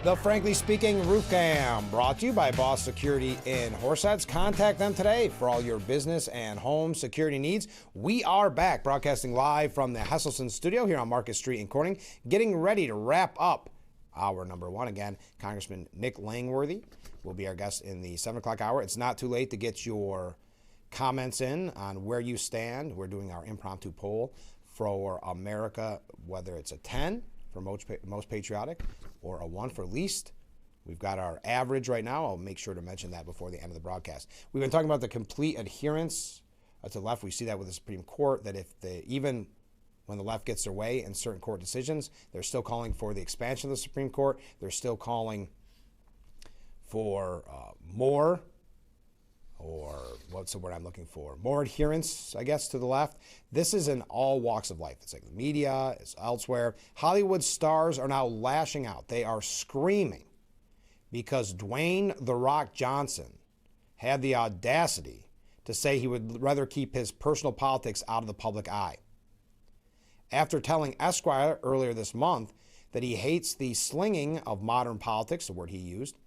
The Frankly Speaking Roof Cam, brought to you by Boss Security in Horseheads. Contact them today for all your business and home security needs. We are back broadcasting live from the Hesselson studio here on Market Street in Corning, getting ready to wrap up hour number one. Again, Congressman Nick Langworthy will be our guest in the 7 o'clock hour. It's not too late to get your comments in on where you stand. We're doing our impromptu poll for America, whether it's a 10 for most patriotic or a 1 for least. We've got our average right now. I'll make sure to mention that before the end of the broadcast. We've been talking about the complete adherence to the left. We see that with the Supreme Court, that even when the left gets their way in certain court decisions, they're still calling for the expansion of the Supreme Court. They're still calling for more, or what's the word I'm looking for? More adherence, I guess, to the left. This is in all walks of life. It's like the media, it's elsewhere. Hollywood stars are now lashing out. They are screaming because Dwayne "The Rock" Johnson had the audacity to say he would rather keep his personal politics out of the public eye. After telling Esquire earlier this month that he hates the slinging of modern politics, the word he used,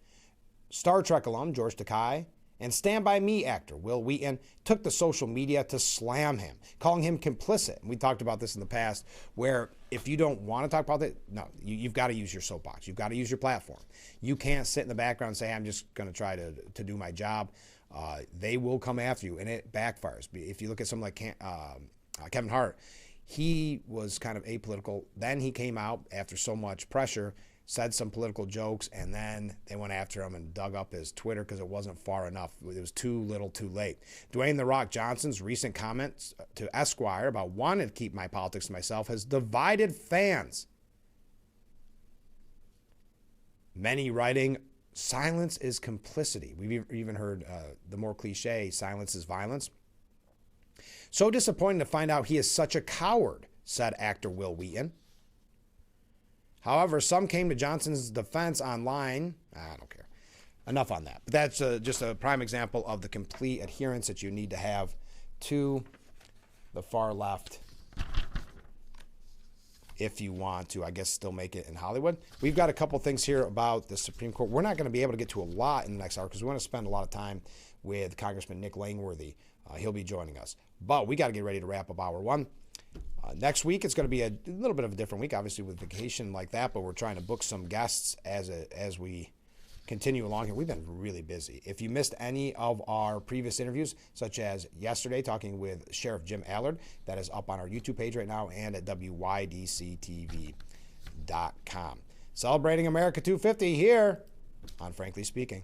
Star Trek alum George Takei and Stand By Me actor Will Wheaton took to social media to slam him, calling him complicit. And we talked about this in the past, where if you don't want to talk about it, no, you've got to use your soapbox. You've got to use your platform. You can't sit in the background and say, I'm just going to try to do my job. They will come after you, and it backfires. If you look at someone like Kevin Hart, he was kind of apolitical. Then he came out after so much pressure, said some political jokes, and then they went after him and dug up his Twitter because it wasn't far enough. It was too little too late. Dwayne "The Rock" Johnson's recent comments to Esquire about wanting to keep my politics to myself has divided fans. Many writing, silence is complicity. We've even heard the more cliche, silence is violence. So disappointing to find out he is such a coward, said actor Will Wheaton. However, some came to Johnson's defense online. I don't care. Enough on that. But that's just a prime example of the complete adherence that you need to have to the far left if you want to, I guess, still make it in Hollywood. We've got a couple things here about the Supreme Court. We're not going to be able to get to a lot in the next hour because we want to spend a lot of time with Congressman Nick Langworthy. He'll be joining us. But we got to get ready to wrap up hour one. Next week, it's going to be a little bit of a different week, obviously, with vacation like that, but we're trying to book some guests as we continue along here. We've been really busy. If you missed any of our previous interviews, such as yesterday talking with Sheriff Jim Allard, that is up on our YouTube page right now and at WYDCTV.com. Celebrating America 250 here on Frankly Speaking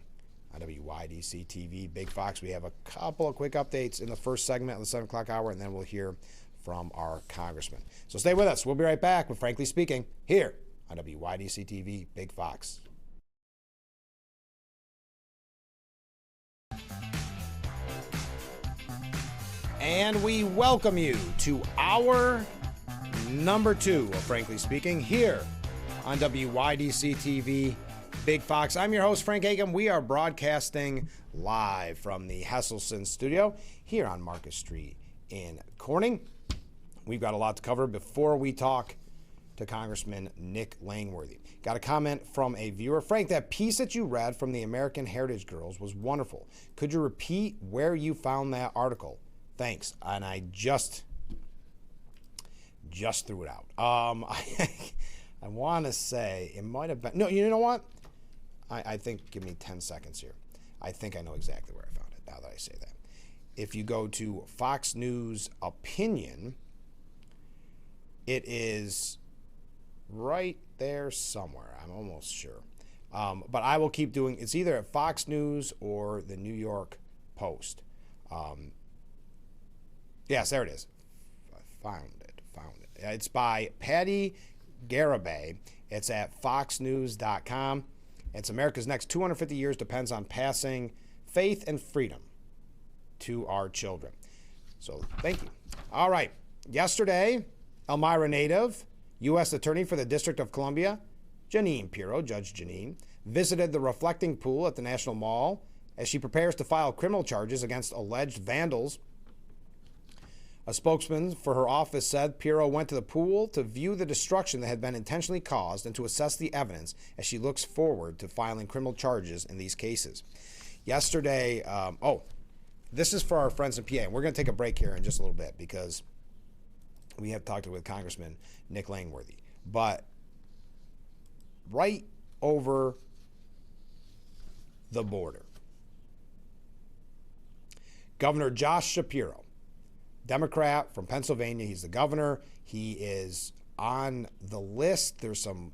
on WYDC TV, Big Fox. We have a couple of quick updates in the first segment of the 7 o'clock hour, and then we'll hear from our congressman. So stay with us. We'll be right back with Frankly Speaking here on WYDC TV, Big Fox. And we welcome you to hour number 2 of Frankly Speaking here on WYDC TV, Big Fox. I'm your host, Frank Hagum. We are broadcasting live from the Hesselson studio here on Market Street in Corning. We've got a lot to cover before we talk to Congressman Nick Langworthy. Got a comment from a viewer. Frank, that piece that you read from the American Heritage Girls was wonderful. Could you repeat where you found that article? Thanks. And I just threw it out. I want to say it might have been. No, you know what? I think, give me 10 seconds here. I think I know exactly where I found it now that I say that. If you go to Fox News Opinion, it is right there somewhere. I'm almost sure. But I will keep doing. It's either at Fox News or the New York Post. Yes, there it is. I found it. It's by Patty Garibay. It's at foxnews.com. It's America's next 250 years depends on passing faith and freedom to our children. So thank you. All right. Yesterday, Elmira native, U.S. Attorney for the District of Columbia, Jeanine Pirro, Judge Jeanine, visited the Reflecting Pool at the National Mall as she prepares to file criminal charges against alleged vandals. A spokesman for her office said Pirro went to the pool to view the destruction that had been intentionally caused and to assess the evidence as she looks forward to filing criminal charges in these cases. Yesterday, this is for our friends in PA, and we're going to take a break here in just a little bit because we have talked with Congressman Nick Langworthy. But right over the border, Governor Josh Shapiro, Democrat from Pennsylvania. He's the governor. He is on the list. There's some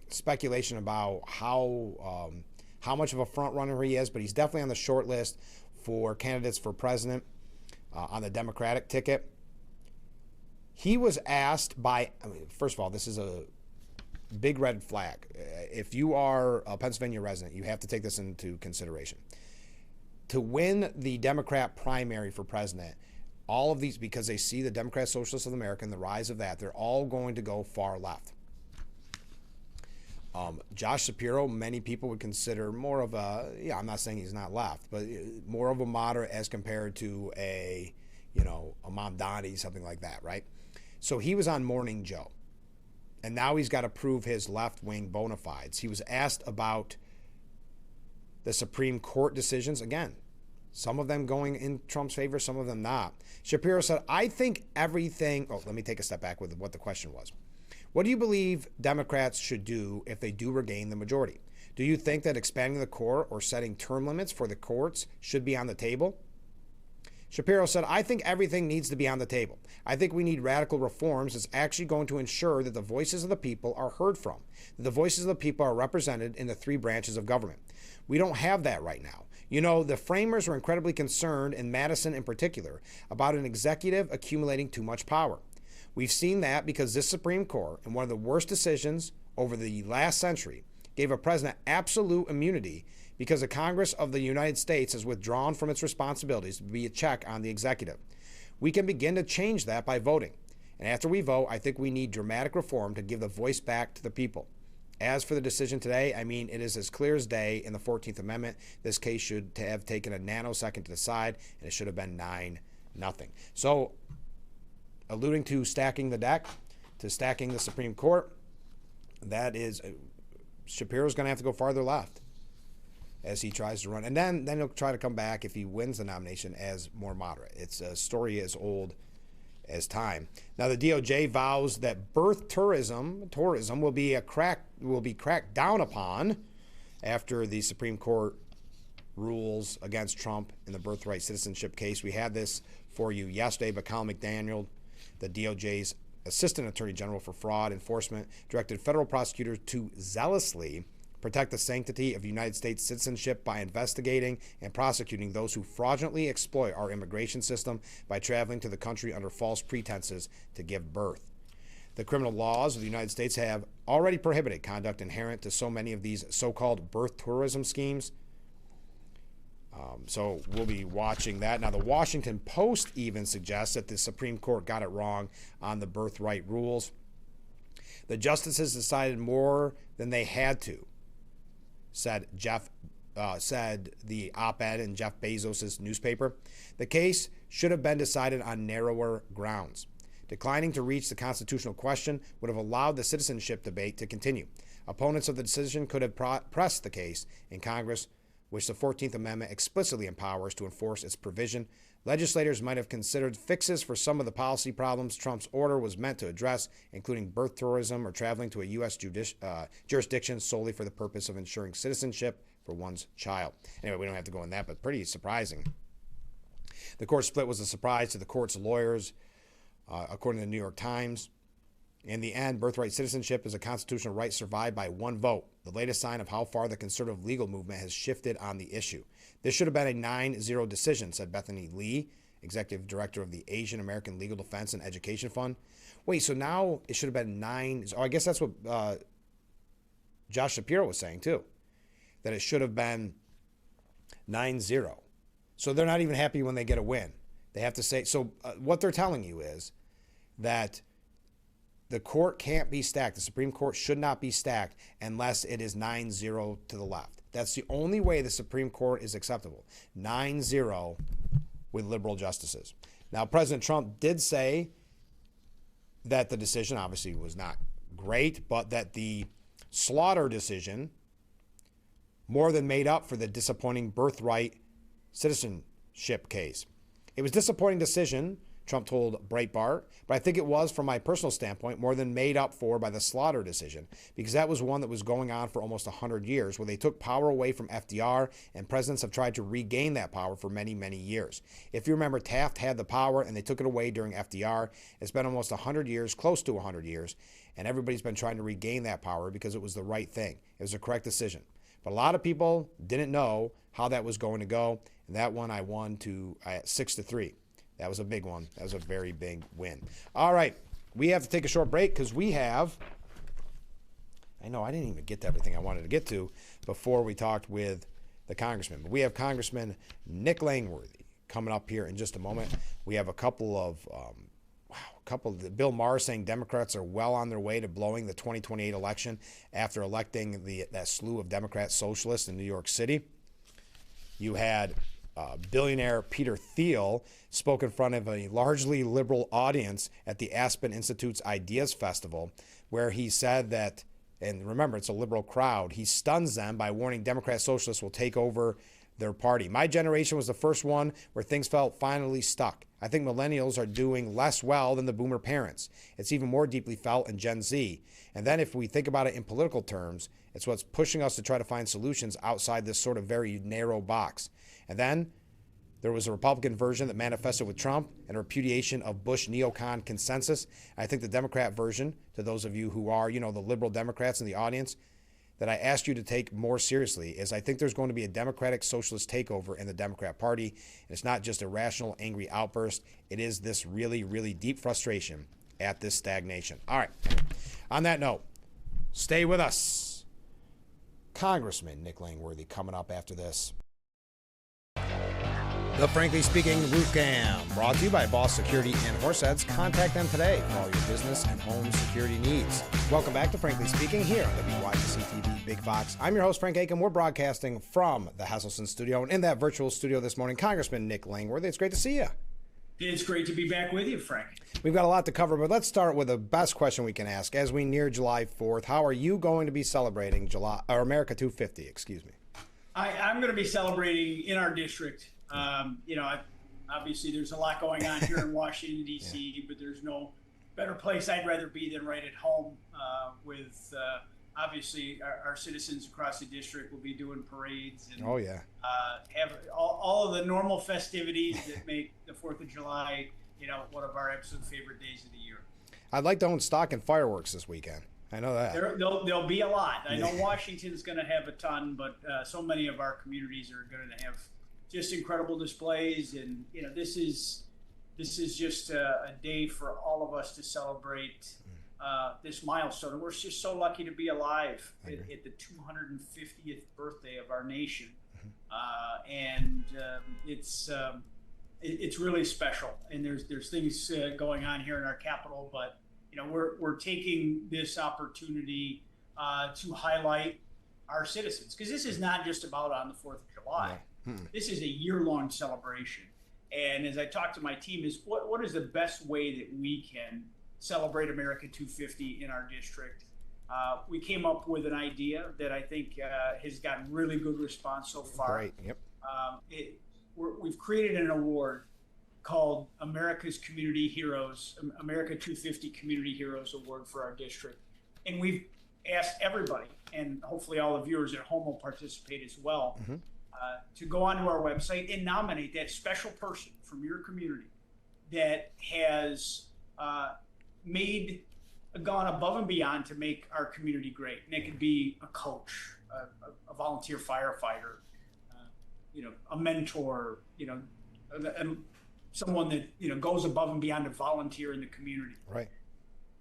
speculation about how much of a front runner he is, but he's definitely on the short list for candidates for president on the Democratic ticket. He was asked by, first of all, this is a big red flag. If you are a Pennsylvania resident, you have to take this into consideration. To win the Democrat primary for president, all of these, because they see the Democrat Socialists of America and the rise of that, they're all going to go far left. Josh Shapiro, many people would consider more of a, I'm not saying he's not left, but more of a moderate as compared to a Mamdani, something like that, right? So he was on Morning Joe, and now he's got to prove his left-wing bona fides. He was asked about the Supreme Court decisions, again, some of them going in Trump's favor, some of them not. Shapiro said, I think everything, let me take a step back with what the question was. What do you believe Democrats should do if they do regain the majority? Do you think that expanding the court or setting term limits for the courts should be on the table? Shapiro said, I think everything needs to be on the table. I think we need radical reforms that's actually going to ensure that the voices of the people are heard from, that the voices of the people are represented in the three branches of government. We don't have that right now. The framers were incredibly concerned, in Madison in particular, about an executive accumulating too much power. We've seen that because this Supreme Court, in one of the worst decisions over the last century, gave a president absolute immunity because the Congress of the United States has withdrawn from its responsibilities to be a check on the executive. We can begin to change that by voting. And after we vote, I think we need dramatic reform to give the voice back to the people. As for the decision today, it is as clear as day in the 14th Amendment. This case should have taken a nanosecond to decide, and it should have been 9-0. So, alluding to stacking the deck, to stacking the Supreme Court, that is, Shapiro's going to have to go farther left as he tries to run. And then he'll try to come back if he wins the nomination as more moderate. It's a story as old as time. Now, the DOJ vows that birth tourism will be cracked down upon after the Supreme Court rules against Trump in the birthright citizenship case. We had this for you yesterday, but Colin McDaniel, the DOJ's Assistant Attorney General for Fraud Enforcement, directed federal prosecutors to zealously protect the sanctity of United States citizenship by investigating and prosecuting those who fraudulently exploit our immigration system by traveling to the country under false pretenses to give birth. The criminal laws of the United States have already prohibited conduct inherent to so many of these so-called birth tourism schemes. So we'll be watching that. Now, the Washington Post even suggests that the Supreme Court got it wrong on the birthright rules. The justices decided more than they had to, said the op-ed in Jeff Bezos' newspaper. The case should have been decided on narrower grounds. Declining to reach the constitutional question would have allowed the citizenship debate to continue. Opponents of the decision could have pressed the case in Congress, which the 14th Amendment explicitly empowers to enforce its provision. Legislators might have considered fixes for some of the policy problems Trump's order was meant to address, including birth tourism or traveling to a U.S. jurisdiction solely for the purpose of ensuring citizenship for one's child. Anyway, we don't have to go in that, but pretty surprising. The court split was a surprise to the court's lawyers, according to the New York Times. In the end, birthright citizenship is a constitutional right survived by one vote, the latest sign of how far the conservative legal movement has shifted on the issue. This should have been a 9-0 decision, said Bethany Lee, executive director of the Asian American Legal Defense and Education Fund. Wait, so now it should have been 9. Oh, I guess that's what Josh Shapiro was saying too, that it should have been 9-0. So they're not even happy when they get a win. They have to say, so what they're telling you is that the court can't be stacked. The Supreme Court should not be stacked unless it is 9-0 to the left. That's the only way the Supreme Court is acceptable. 9-0 with liberal justices. Now, President Trump did say that the decision obviously was not great, but that the Slaughter decision more than made up for the disappointing birthright citizenship case. It was a disappointing decision, Trump told Breitbart, but I think it was, from my personal standpoint, more than made up for by the Slaughter decision, because that was one that was going on for almost 100 years, where they took power away from FDR, and presidents have tried to regain that power for many, many years. If you remember, Taft had the power, and they took it away during FDR. It's been almost 100 years, close to 100 years, and everybody's been trying to regain that power because it was the right thing. It was the correct decision. But a lot of people didn't know how that was going to go, and that one I won at 6-3. That was a big one. That was a very big win. All right, we have to take a short break because we have, I know I didn't even get to everything I wanted to get to before we talked with the congressman. But we have Congressman Nick Langworthy coming up here in just a moment. We have a couple of Bill Maher saying Democrats are well on their way to blowing the 2028 election after electing that slew of Democrat socialists in New York City. You had billionaire Peter Thiel spoke in front of a largely liberal audience at the Aspen Institute's Ideas Festival, where he said that, and remember, it's a liberal crowd, he stuns them by warning Democrat socialists will take over their party. My generation was the first one where things felt finally stuck. I think millennials are doing less well than the boomer parents. It's even more deeply felt in Gen Z. And then if we think about it in political terms, it's what's pushing us to try to find solutions outside this sort of very narrow box. And then there was a Republican version that manifested with Trump and a repudiation of Bush neocon consensus. I think the Democrat version, to those of you who are, the liberal Democrats in the audience, that I asked you to take more seriously is I think there's going to be a Democratic socialist takeover in the Democrat Party. And it's not just a rational, angry outburst. It is this really, really deep frustration at this stagnation. All right. On that note, stay with us. Congressman Nick Langworthy coming up after this. The Frankly Speaking Roof Cam, brought to you by Boss Security and Horseheads. Contact them today for all your business and home security needs. Welcome back to Frankly Speaking here on WYGC TV Big Fox. I'm your host, Frank Aiken. We're broadcasting from the Hesselson studio, and in that virtual studio this morning, Congressman Nick Langworthy. It's great to see you. It's great to be back with you, Frank. We've got a lot to cover, but let's start with the best question we can ask. As we near July 4th, how are you going to be celebrating America 250, excuse me? I'm going to be celebrating in our district. Obviously there's a lot going on here in Washington, D.C., but there's no better place I'd rather be than right at home with obviously our citizens across the district will be doing parades and have all of the normal festivities that make the 4th of July, one of our absolute favorite days of the year. I'd like to own stock in fireworks this weekend. I know that. There'll be a lot. I know Washington's going to have a ton, but so many of our communities are going to have just incredible displays, and this is just a day for all of us to celebrate this milestone. And we're just so lucky to be alive at the 250th birthday of our nation, and it's really special. And there's things going on here in our capital, but we're taking this opportunity to highlight our citizens, because this is not just about on the 4th of July. Yeah. This is a year-long celebration. And as I talk to my team, is what is the best way that we can celebrate America 250 in our district? We came up with an idea that I think has gotten really good response so far. Great. Yep. We've created an award called America's Community Heroes, America 250 Community Heroes Award for our district. And we've asked everybody, and hopefully all the viewers at home will participate as well, to go onto our website and nominate that special person from your community that has made gone above and beyond to make our community great. And it could be a coach, a volunteer firefighter, a mentor, and someone that, goes above and beyond to volunteer in the community. Right.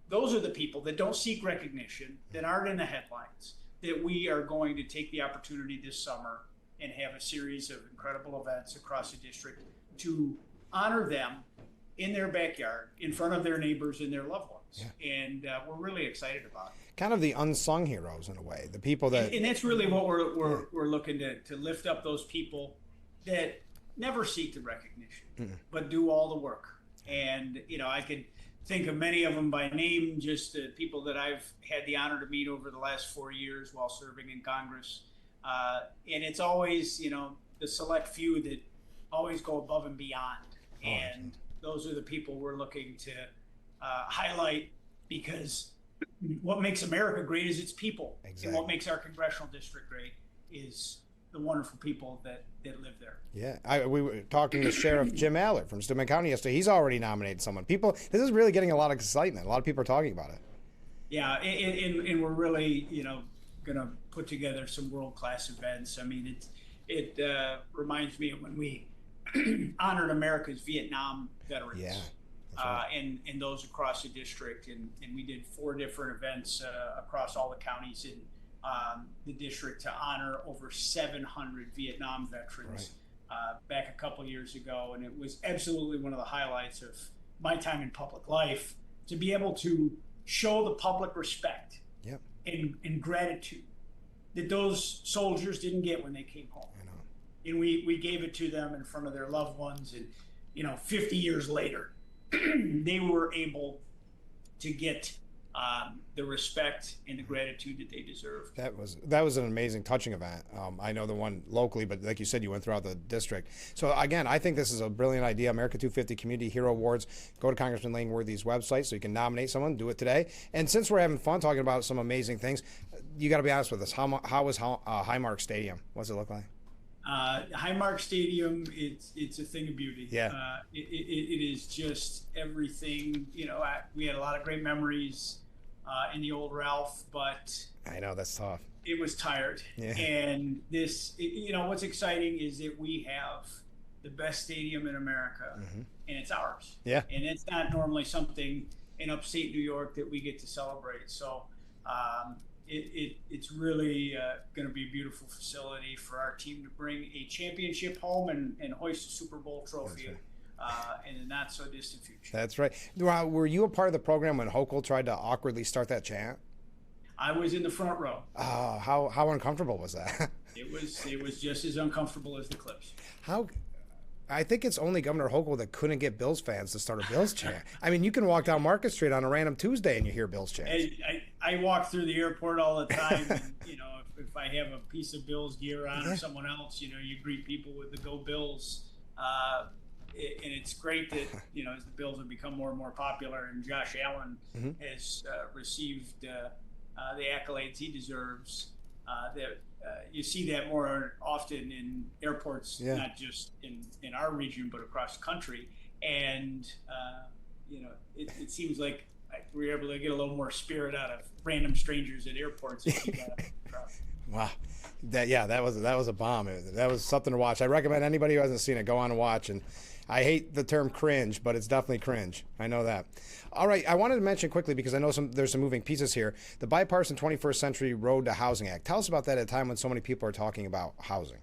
Those are the people that don't seek recognition, that aren't in the headlines, that we are going to take the opportunity this summer and have a series of incredible events across the district to honor them in their backyard, in front of their neighbors and their loved ones. Yeah. And we're really excited about it. Kind of the unsung heroes in a way, the people that... And that's really what we're looking to lift up, those people that never seek the recognition, but do all the work. And, I could think of many of them by name, just the people that I've had the honor to meet over the last 4 years while serving in Congress. And it's always, the select few that always go above and beyond. And those are the people we're looking to highlight, because what makes America great is its people. Exactly. And what makes our congressional district great is the wonderful people that live there. Yeah, we were talking to Sheriff Jim Allard from Steuben County yesterday. He's already nominated someone. This is really getting a lot of excitement. A lot of people are talking about it. Yeah, and we're really, going to put together some world-class events. I mean, it reminds me of when we honored America's Vietnam veterans. Yeah. Right. And those across the district, and we did 4 different events across all the counties in the district to honor over 700 Vietnam veterans back a couple years ago. And it was absolutely one of the highlights of my time in public life, to be able to show the public respect and gratitude that those soldiers didn't get when they came home. I know. And we gave it to them in front of their loved ones. And 50 years later, they were able to get the respect and the gratitude that they deserve. That was an amazing, touching event. I know the one locally, but like you said, you went throughout the district. So again, I think this is a brilliant idea. America 250 Community Hero Awards. Go to Congressman Langworthy's website so you can nominate someone. Do it today. And since we're having fun talking about some amazing things, you got to be honest with us. How was Highmark Stadium? What's it look like? Highmark Stadium, it's a thing of beauty. Yeah. It is just everything. We had a lot of great memories in the old Ralph, but I know that's tough. It was tired. Yeah. And what's exciting is that we have the best stadium in America, and it's ours. Yeah. And it's not normally something in upstate New York that we get to celebrate. So it's really going to be a beautiful facility for our team to bring a championship home and hoist a Super Bowl trophy in the not so distant future. That's right. Were you a part of the program when Hochul tried to awkwardly start that chant? I was in the front row. Oh, how uncomfortable was that? It was just as uncomfortable as the clips. I think it's only Governor Hochul that couldn't get Bills fans to start a Bills chant. I mean, you can walk down Market Street on a random Tuesday and you hear Bills chants. I walk through the airport all the time. And, if I have a piece of Bills gear on or someone else, you greet people with the Go Bills. And it's great that, as the Bills have become more and more popular, and Josh Allen has received the accolades he deserves, that you see that more often in airports, not just in our region, but across the country. And, it seems like we're able to get a little more spirit out of random strangers at airports. Wow. That was a bomb. That was something to watch. I recommend anybody who hasn't seen it, go on and watch. And I hate the term cringe, but it's definitely cringe. I know that. All right, I wanted to mention quickly, because I know there's some moving pieces here, the Bipartisan 21st Century Road to Housing Act. Tell us about that at a time when so many people are talking about housing.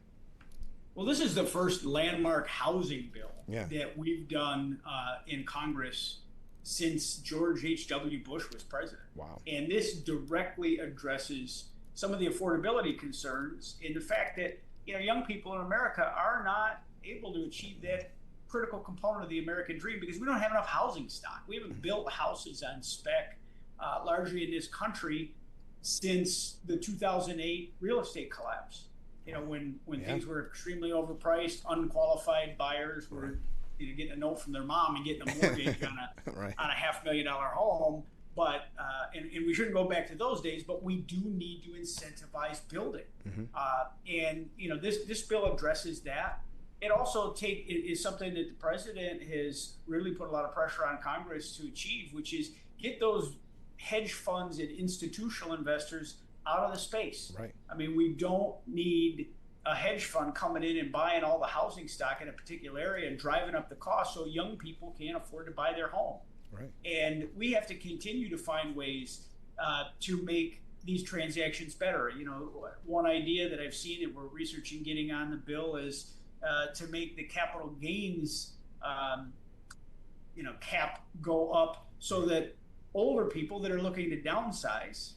Well, this is the first landmark housing bill that we've done in Congress since George H.W. Bush was president. Wow. And this directly addresses some of the affordability concerns in the fact that, young people in America are not able to achieve that critical component of the American dream because we don't have enough housing stock. We haven't built houses on spec largely in this country since the 2008 real estate collapse. When things were extremely overpriced, unqualified buyers were getting a note from their mom and getting a mortgage on a $500,000 home. But and we shouldn't go back to those days, but we do need to incentivize building. And this bill addresses that. It also is something that the president has really put a lot of pressure on Congress to achieve, which is get those hedge funds and institutional investors out of the space. Right. I mean, we don't need a hedge fund coming in and buying all the housing stock in a particular area and driving up the cost so young people can't afford to buy their home. Right. And we have to continue to find ways to make these transactions better. You know, one idea that I've seen that we're researching getting on the bill is to make the capital gains, cap go up so that older people that are looking to downsize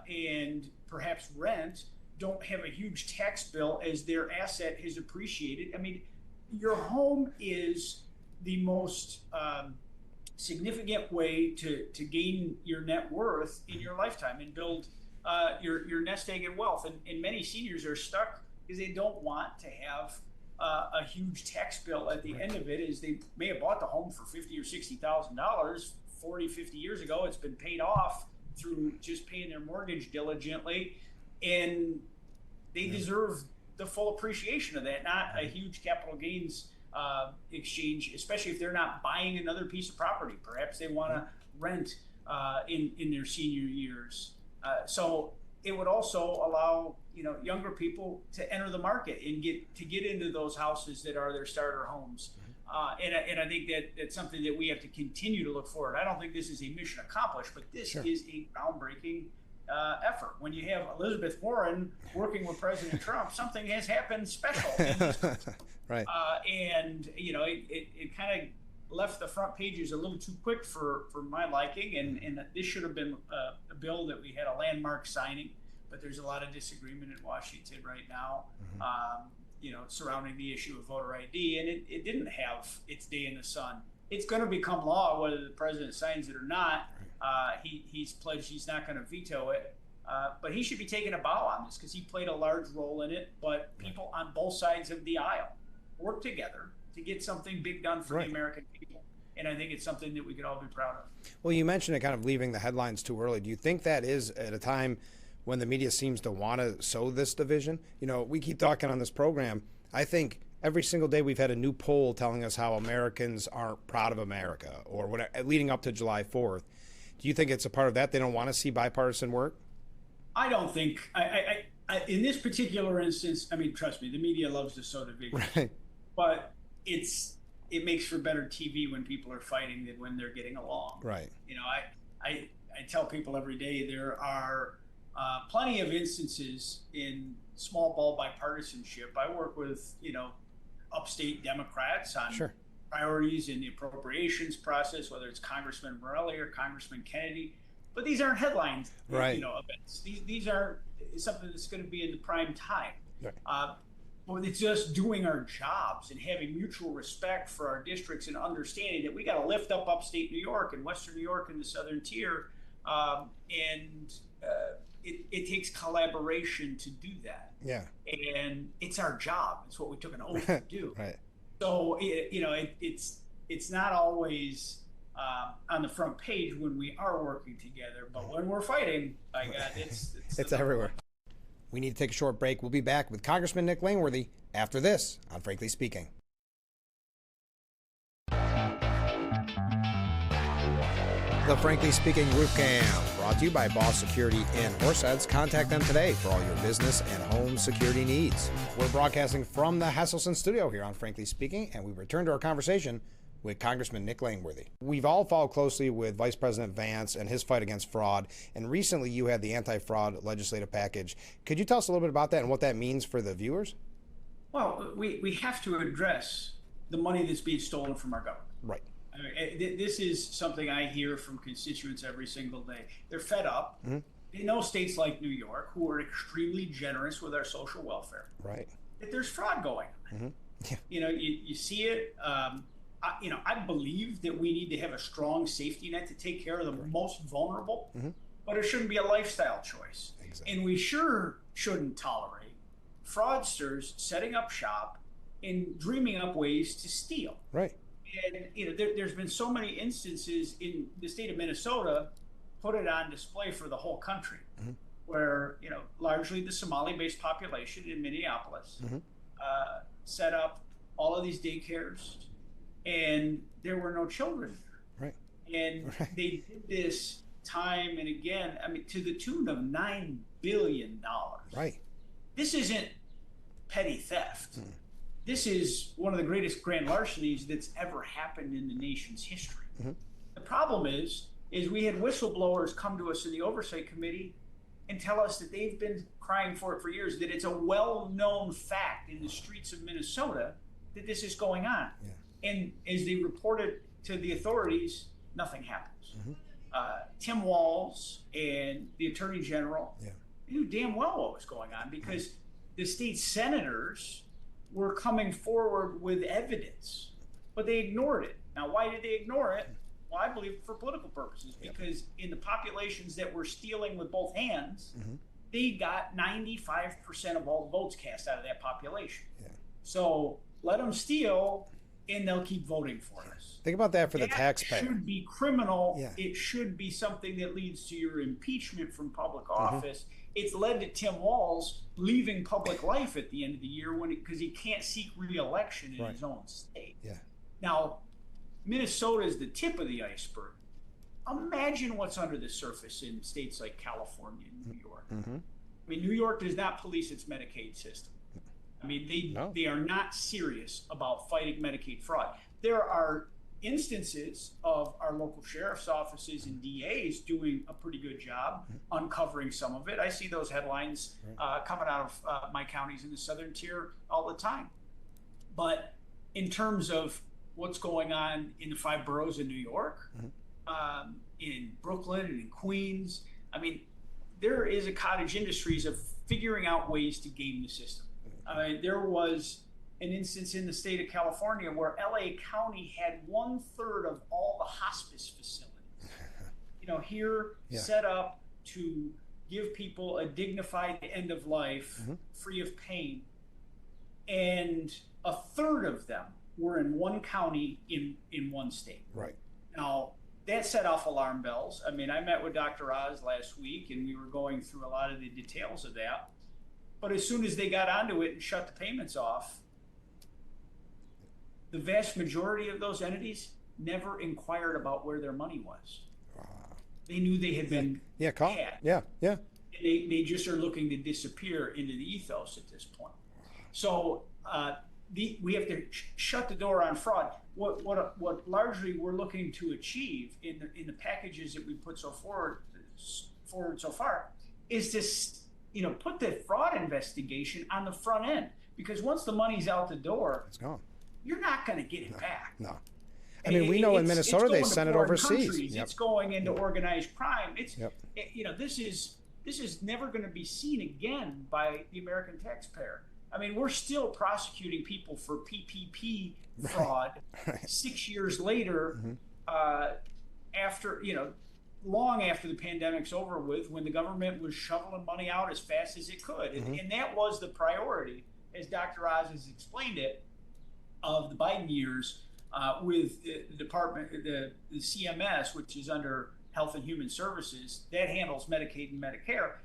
and perhaps rent don't have a huge tax bill as their asset has appreciated. I mean, your home is the most significant way to gain your net worth in your lifetime and build your nest egg and wealth. And many seniors are stuck because they don't want to have a huge tax bill at the end of it, as they may have bought the home for $50,000 or $60,000 40, 50 years ago. It's been paid off through just paying their mortgage diligently, and they deserve the full appreciation of that, not a huge capital gains exchange, especially if they're not buying another piece of property. Perhaps they want to rent in their senior years. So it would also allow younger people to enter the market and get into those houses that are their starter homes. And I think that that's something that we have to continue to look forward. I don't think this is a mission accomplished, but this is a groundbreaking effort. When you have Elizabeth Warren working with President Trump, something has happened special. Right. And it kind of left the front pages a little too quick for my liking, and this should have been a bill that we had a landmark signing, but there's a lot of disagreement in Washington right now, surrounding the issue of voter ID, and it didn't have its day in the sun. It's going to become law whether the president signs it or not. He's pledged he's not going to veto it, but he should be taking a bow on this because he played a large role in it. But people on both sides of the aisle work together to get something big done for the American people. And I think it's something that we could all be proud of. Well, you mentioned it kind of leaving the headlines too early. Do you think that is at a time when the media seems to want to sow this division? We keep talking on this program. I think every single day we've had a new poll telling us how Americans aren't proud of America or whatever, leading up to July 4th. Do you think it's a part of that? They don't want to see bipartisan work? I don't think. I in this particular instance, I mean, trust me, the media loves to sow division. Right. But it makes for better TV when people are fighting than when they're getting along. Right. I tell people every day there are plenty of instances in small ball bipartisanship. I work with upstate Democrats on priorities in the appropriations process, whether it's Congressman Morelli or Congressman Kennedy. But these aren't headlines, events. These are something that's going to be in the prime time. Right. But it's just doing our jobs and having mutual respect for our districts and understanding that we got to lift up upstate New York and Western New York and the Southern Tier. It takes collaboration to do that. Yeah. And it's our job. It's what we took an oath to do. Right. So, it's not always on the front page when we are working together, but when we're fighting, by God, it's everywhere. We need to take a short break. We'll be back with Congressman Nick Langworthy after this on Frankly Speaking. The Frankly Speaking Roof Cam, brought to you by Boss Security in Horseheads. Contact them today for all your business and home security needs. We're broadcasting from the Hesselson studio here on Frankly Speaking, and we return to our conversation with Congressman Nick Langworthy. We've all followed closely with Vice President Vance and his fight against fraud, and recently you had the anti-fraud legislative package. Could you tell us a little bit about that and what that means for the viewers? Well, we have to address the money that's being stolen from our government. Right. I mean, this is something I hear from constituents every single day. They're fed up. Mm-hmm. They know states like New York, who are extremely generous with our social welfare, right, that there's fraud going on. Mm-hmm. Yeah. You see it. I believe that we need to have a strong safety net to take care of the most vulnerable, but it shouldn't be a lifestyle choice. Exactly. And we sure shouldn't tolerate fraudsters setting up shop and dreaming up ways to steal. Right. And there's been so many instances in the state of Minnesota, put it on display for the whole country, where largely the Somali-based population in Minneapolis set up all of these daycares, and there were no children there. Right. And they did this time and again, I mean, to the tune of $9 billion. Right. This isn't petty theft. This is one of the greatest grand larcenies that's ever happened in the nation's history. The problem is we had whistleblowers come to us in the oversight committee and tell us that they've been crying for it for years, that it's a well-known fact in the streets of Minnesota that this is going on. And as they reported to the authorities, nothing happens. Tim Walz and the Attorney General knew damn well what was going on, because the state senators were coming forward with evidence, but they ignored it. Now, why did they ignore it? Well, I believe for political purposes, because in the populations that were stealing with both hands, they got 95% of all the votes cast out of that population. So let them steal, and they'll keep voting for us. Think about that for the taxpayer. It should be criminal. It should be something that leads to your impeachment from public office. It's led to Tim Walz leaving public life at the end of the year because he can't seek re-election in his own state. Now, Minnesota is the tip of the iceberg. Imagine what's under the surface in states like California and New York. I mean, New York does not police its Medicaid system. I mean, they are not serious about fighting Medicaid fraud. There are instances of our local sheriff's offices and DAs doing a pretty good job uncovering some of it. I see those headlines coming out of my counties in the southern tier all the time. But in terms of what's going on in the 5 boroughs in New York, in Brooklyn and in Queens, I mean, there is a cottage industries of figuring out ways to game the system. There was an instance in the state of California where LA County had 1/3 of all the hospice facilities, set up to give people a dignified end of life, free of pain. And 1/3 of them were in one county in one state. Right. Now, that set off alarm bells. I mean, I met with Dr. Oz last week, and we were going through a lot of the details of that. But as soon as they got onto it and shut the payments off, the vast majority of those entities never inquired about where their money was. They knew they had been caught. And they just are looking to disappear into the ethos at this point. So we have to shut the door on fraud. What largely we're looking to achieve in the packages that we put forward so far is this. Put the fraud investigation on the front end, because once the money's out the door, it's gone. You're not going to get it back. No. I mean, we know in Minnesota they sent it overseas. It's going into organized crime. This is never going to be seen again by the American taxpayer. I mean, we're still prosecuting people for PPP fraud 6 years later, after long after the pandemic's over with, when the government was shoveling money out as fast as it could. And that was the priority, as Dr. Oz has explained it, of the Biden years with the department, the CMS, which is under Health and Human Services, that handles Medicaid and Medicare,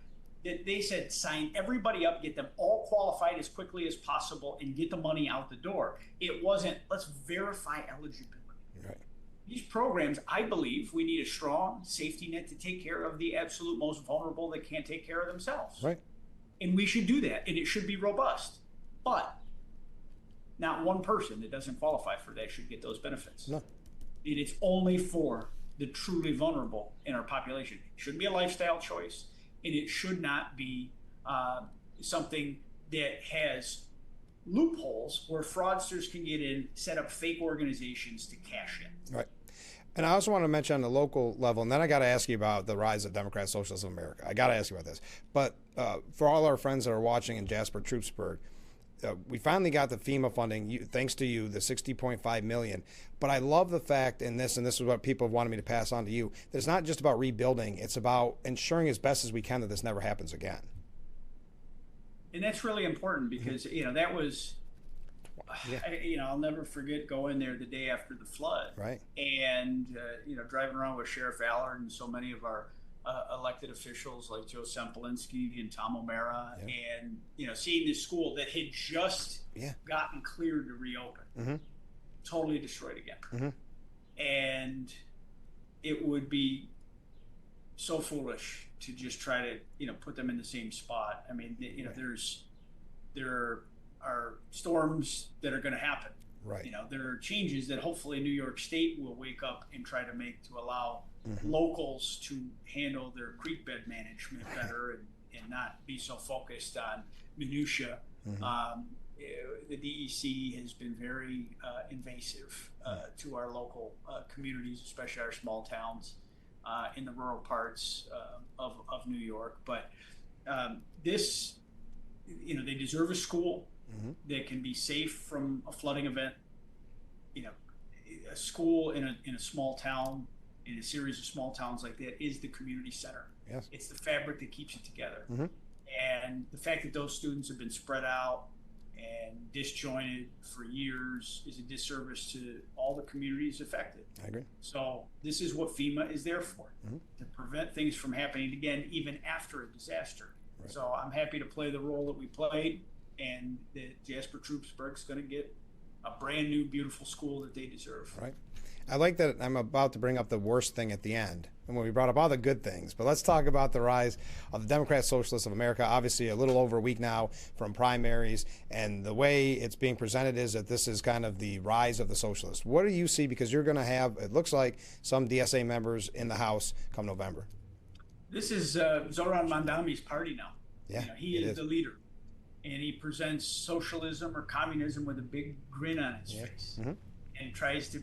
that they said, sign everybody up, get them all qualified as quickly as possible, and get the money out the door. It wasn't, let's verify eligibility. These programs, I believe, we need a strong safety net to take care of the absolute most vulnerable that can't take care of themselves. And we should do that, and it should be robust. But not one person that doesn't qualify for that should get those benefits. No. It is only for the truly vulnerable in our population. It shouldn't be a lifestyle choice, and it should not be something that has loopholes where fraudsters can get in, set up fake organizations to cash in. Right. And I also want to mention on the local level, and then I got to ask you about the rise of Democrat Socialism in America. I got to ask you about this. But for all our friends that are watching in Jasper, Troopsburg, we finally got the FEMA funding, thanks to you, the $60.5 million. But I love the fact in this, and this is what people have wanted me to pass on to you, that it's not just about rebuilding, it's about ensuring as best as we can that this never happens again. And that's really important, because, that was, I'll never forget going there the day after the flood. And, driving around with Sheriff Allard and so many of our elected officials like Joe Sempolinski and Tom O'Mara, and, seeing this school that had just gotten cleared to reopen, totally destroyed again. And it would be so foolish to just try to, put them in the same spot. I mean, there are storms that are going to happen. Right. There are changes that hopefully New York State will wake up and try to make to allow locals to handle their creek bed management better and not be so focused on minutia. The DEC has been very invasive to our local communities, especially our small towns in the rural parts of New York. But this, they deserve a school that can be safe from a flooding event. A school in a small town, in a series of small towns like that, is the community center. Yes. It's the fabric that keeps it together. And the fact that those students have been spread out and disjointed for years is a disservice to all the communities affected. I agree. So this is what FEMA is there for, to prevent things from happening again, even after a disaster. Right. So I'm happy to play the role that we played, and that Jasper Troopsburg's going to get a brand new, beautiful school that they deserve. Right. I like that I'm about to bring up the worst thing at the end, and when we brought up all the good things. But let's talk about the rise of the Democrat Socialists of America. Obviously, a little over a week now from primaries, and the way it's being presented is that this is kind of the rise of the socialists. What do you see? Because you're going to have, it looks like, some DSA members in the House come November. This is Zoran Mandami's party now. Yeah, he is the leader, and he presents socialism or communism with a big grin on his face, and he tries to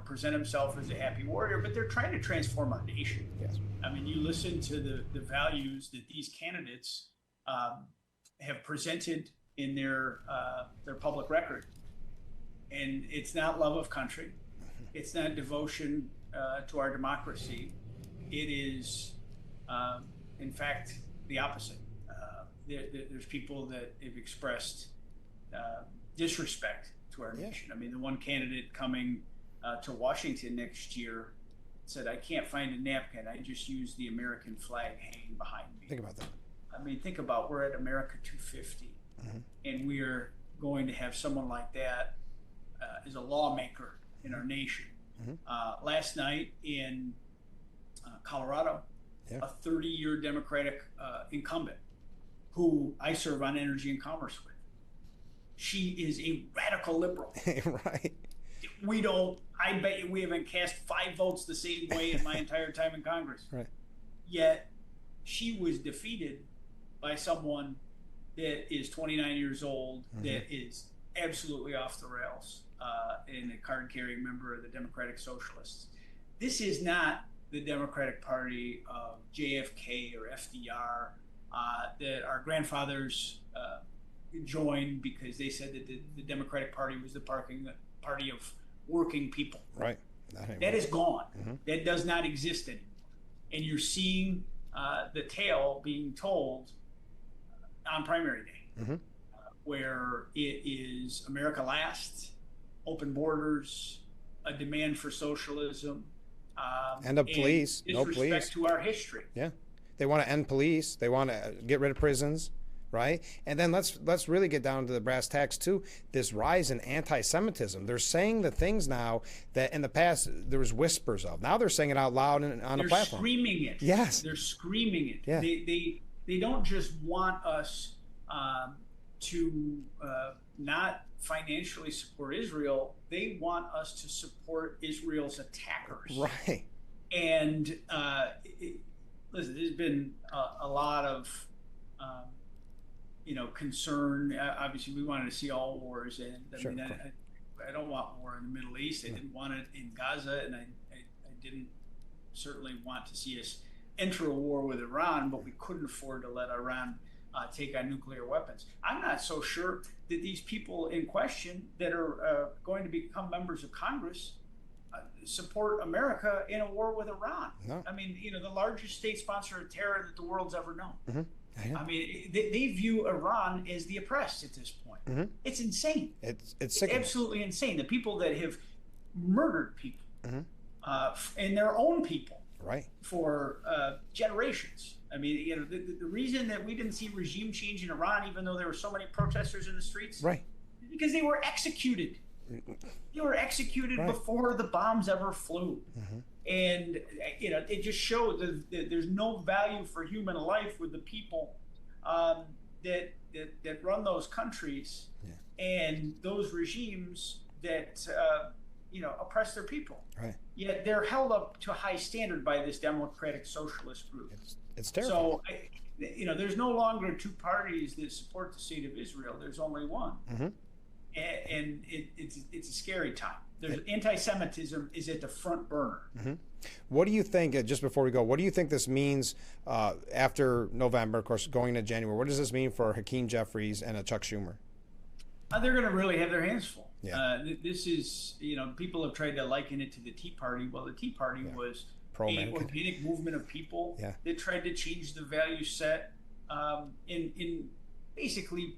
present himself as a happy warrior. But they're trying to transform our nation. Yes. I mean, you listen to the values that these candidates have presented in their public record, and it's not love of country, it's not devotion to our democracy. It is, in fact, the opposite. There's people that have expressed disrespect to our nation. I mean, the one candidate coming to Washington next year said, "I can't find a napkin. I just use the American flag hanging behind me." Think about that. I mean, think about, we're at America 250, and we are going to have someone like that as a lawmaker in our nation. Last night in Colorado, a 30-year Democratic incumbent who I serve on Energy and Commerce with. She is a radical liberal. Right. I bet you we haven't cast 5 votes the same way in my entire time in Congress. Right. Yet she was defeated by someone that is 29 years old, that is absolutely off the rails, and a card-carrying member of the Democratic Socialists. This is not the Democratic Party of JFK or FDR that our grandfathers joined because they said that the Democratic Party was the party of working people. Right. That is gone. That does not exist anymore. And you're seeing the tale being told on primary day, where it is America last, open borders, a demand for socialism, and police, no police. Disrespect to our history. Yeah. They want to end police. They want to get rid of prisons, right? And then let's really get down to the brass tacks too. This rise in anti-Semitism. They're saying the things now that in the past there was whispers of. Now they're saying it out loud on a platform. They're screaming it. Yes. They're screaming it. Yeah. They don't just want us to not financially support Israel. They want us to support Israel's attackers. Right. And listen, there's been a lot of, concern. Obviously, we wanted to see all wars end. I don't want war in the Middle East. I didn't want it in Gaza, and I didn't certainly want to see us enter a war with Iran, but we couldn't afford to let Iran take on nuclear weapons. I'm not so sure that these people in question that are going to become members of Congress support America in a war with Iran. No. I mean, the largest state sponsor of terror that the world's ever known. Yeah. I mean, they view Iran as the oppressed at this point. It's insane. It's sickening. Absolutely insane. The people that have murdered people and their own people, right, for generations. I mean, the reason that we didn't see regime change in Iran, even though there were so many protesters in the streets, right, is because they were executed. They were executed right before the bombs ever flew. And it just showed that there's no value for human life with the people um, that run those countries and those regimes that oppress their people. Right. Yet they're held up to a high standard by this democratic socialist group. It's terrible. So, there's no longer two parties that support the state of Israel. There's only one, and it's a scary time. There's anti-Semitism is at the front burner. What do you think? Just before we go, what do you think this means after November? Of course, going into January. What does this mean for Hakeem Jeffries and a Chuck Schumer? They're going to really have their hands full. Yeah. This is, people have tried to liken it to the Tea Party. Well, the Tea Party was an organic movement of people that tried to change the value set in basically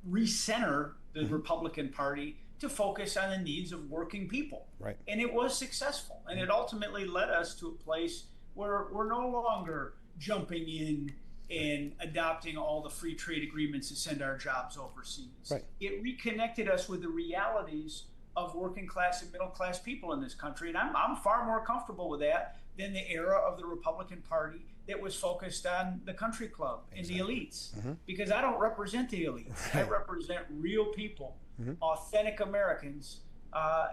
recenter the Republican Party to focus on the needs of working people. Right. And it was successful. And it ultimately led us to a place where we're no longer jumping in and adopting all the free trade agreements to send our jobs overseas. Right. It reconnected us with the realities of working class and middle class people in this country. And I'm far more comfortable with that than the era of the Republican Party that was focused on the country club and the elites. Because I don't represent the elites. I represent real people, authentic Americans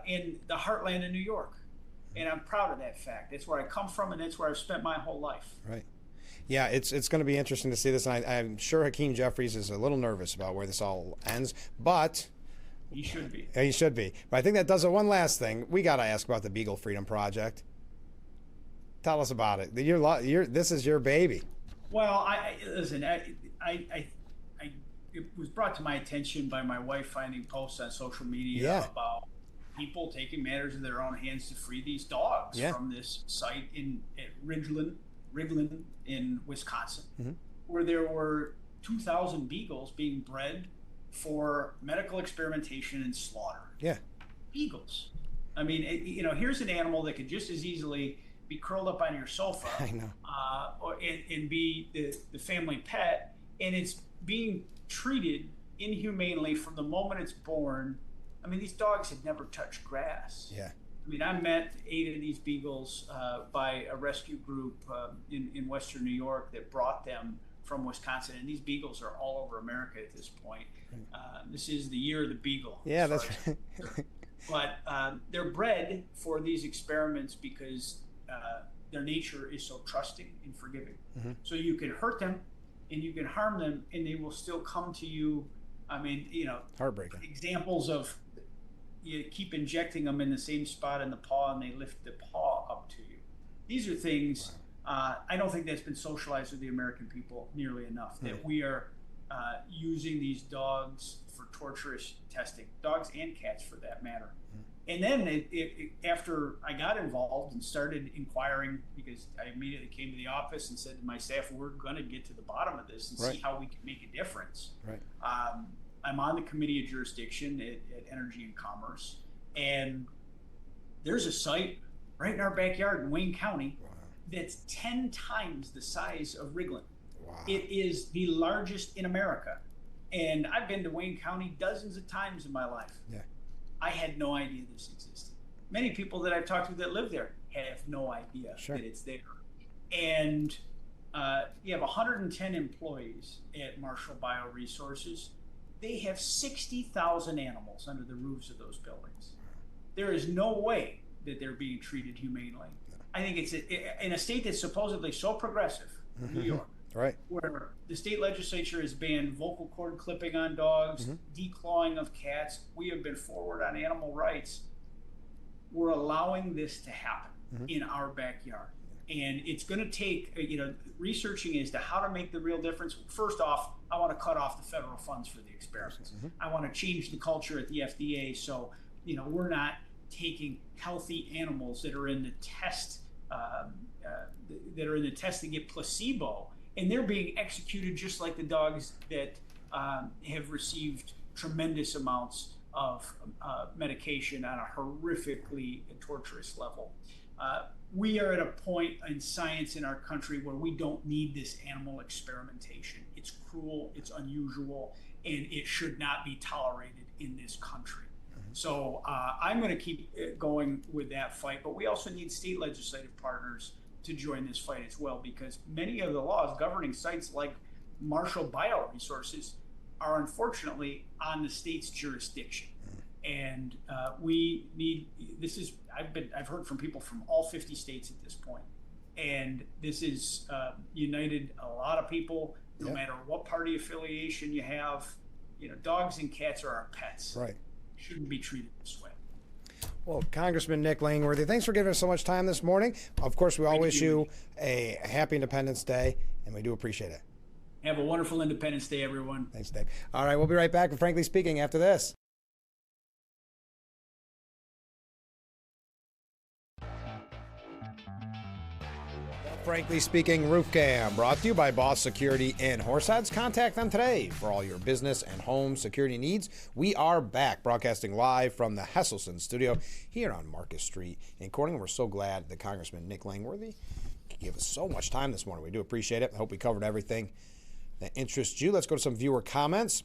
in the heartland of New York. And I'm proud of that fact. That's where I come from, and that's where I've spent my whole life. Right. Yeah, it's going to be interesting to see this, and I'm sure Hakeem Jeffries is a little nervous about where this all ends, but he should be. He should be. But I think that does it. One last thing, we got to ask about the Beagle Freedom Project. Tell us about it. This is your baby. Well, listen. It was brought to my attention by my wife finding posts on social media about people taking matters in their own hands to free these dogs from this site at Ridgeland in Wisconsin, where there were 2,000 beagles being bred for medical experimentation and slaughter. Yeah. Beagles. I mean, here's an animal that could just as easily be curled up on your sofa I know. And be the family pet, and it's being treated inhumanely from the moment it's born. I mean, these dogs had never touched grass. Yeah. I mean, I met 8 of these beagles by a rescue group in Western New York that brought them from Wisconsin, and these beagles are all over America at this point. This is the year of the beagle. Yeah, that's right. But they're bred for these experiments because their nature is so trusting and forgiving. So you can hurt them and you can harm them, and they will still come to you. I mean, heartbreaking examples of you keep injecting them in the same spot in the paw, and they lift the paw up to you. These are things I don't think that's been socialized with the American people nearly enough, that we are using these dogs for torturous testing, dogs and cats for that matter. And then after I got involved and started inquiring, because I immediately came to the office and said to my staff, we're going to get to the bottom of this and see how we can make a difference. Right. I'm on the committee of jurisdiction at Energy and Commerce, and there's a site right in our backyard in Wayne County that's 10 times the size of Ridgeland. Wow. It is the largest in America. And I've been to Wayne County dozens of times in my life. Yeah. I had no idea this existed. Many people that I've talked to that live there have no idea that it's there. And you have 110 employees at Marshall Bioresources. They have 60,000 animals under the roofs of those buildings. There is no way that they're being treated humanely. I think it's in a state that's supposedly so progressive, New York, where the state legislature has banned vocal cord clipping on dogs, declawing of cats. We have been forward on animal rights. We're allowing this to happen in our backyard. And it's going to take, researching as to how to make the real difference. First off, I want to cut off the federal funds for the experiments. I want to change the culture at the FDA so, we're not taking healthy animals that are in the test, to get placebo, and they're being executed just like the dogs that have received tremendous amounts of medication on a horrifically torturous level. We are at a point in science in our country where we don't need this animal experimentation. It's cruel, it's unusual, and it should not be tolerated in this country. So I'm going to keep going with that fight. But we also need state legislative partners to join this fight as well, because many of the laws governing sites like Marshall Bioresources are unfortunately on the state's jurisdiction. And we need this is I've heard from people from all 50 states at this point, and this is united a lot of people, no matter what party affiliation you have. Dogs and cats are our pets. Right. Shouldn't be treated this way. Well, Congressman Nick Langworthy, thanks for giving us so much time this morning. Of course, we all wish you a happy Independence Day, and we do appreciate it. Have a wonderful Independence Day, everyone. Thanks, Nick. All right, we'll be right back with Frankly Speaking after this. Frankly Speaking Roof Cam, brought to you by Boss Security in Horseheads. Contact them today for all your business and home security needs. We are back broadcasting live from the Hesselson studio here on Marcus Street in Corning. We're so glad that Congressman Nick Langworthy gave us so much time this morning. We do appreciate it. I hope we covered everything that interests you. Let's go to some viewer comments.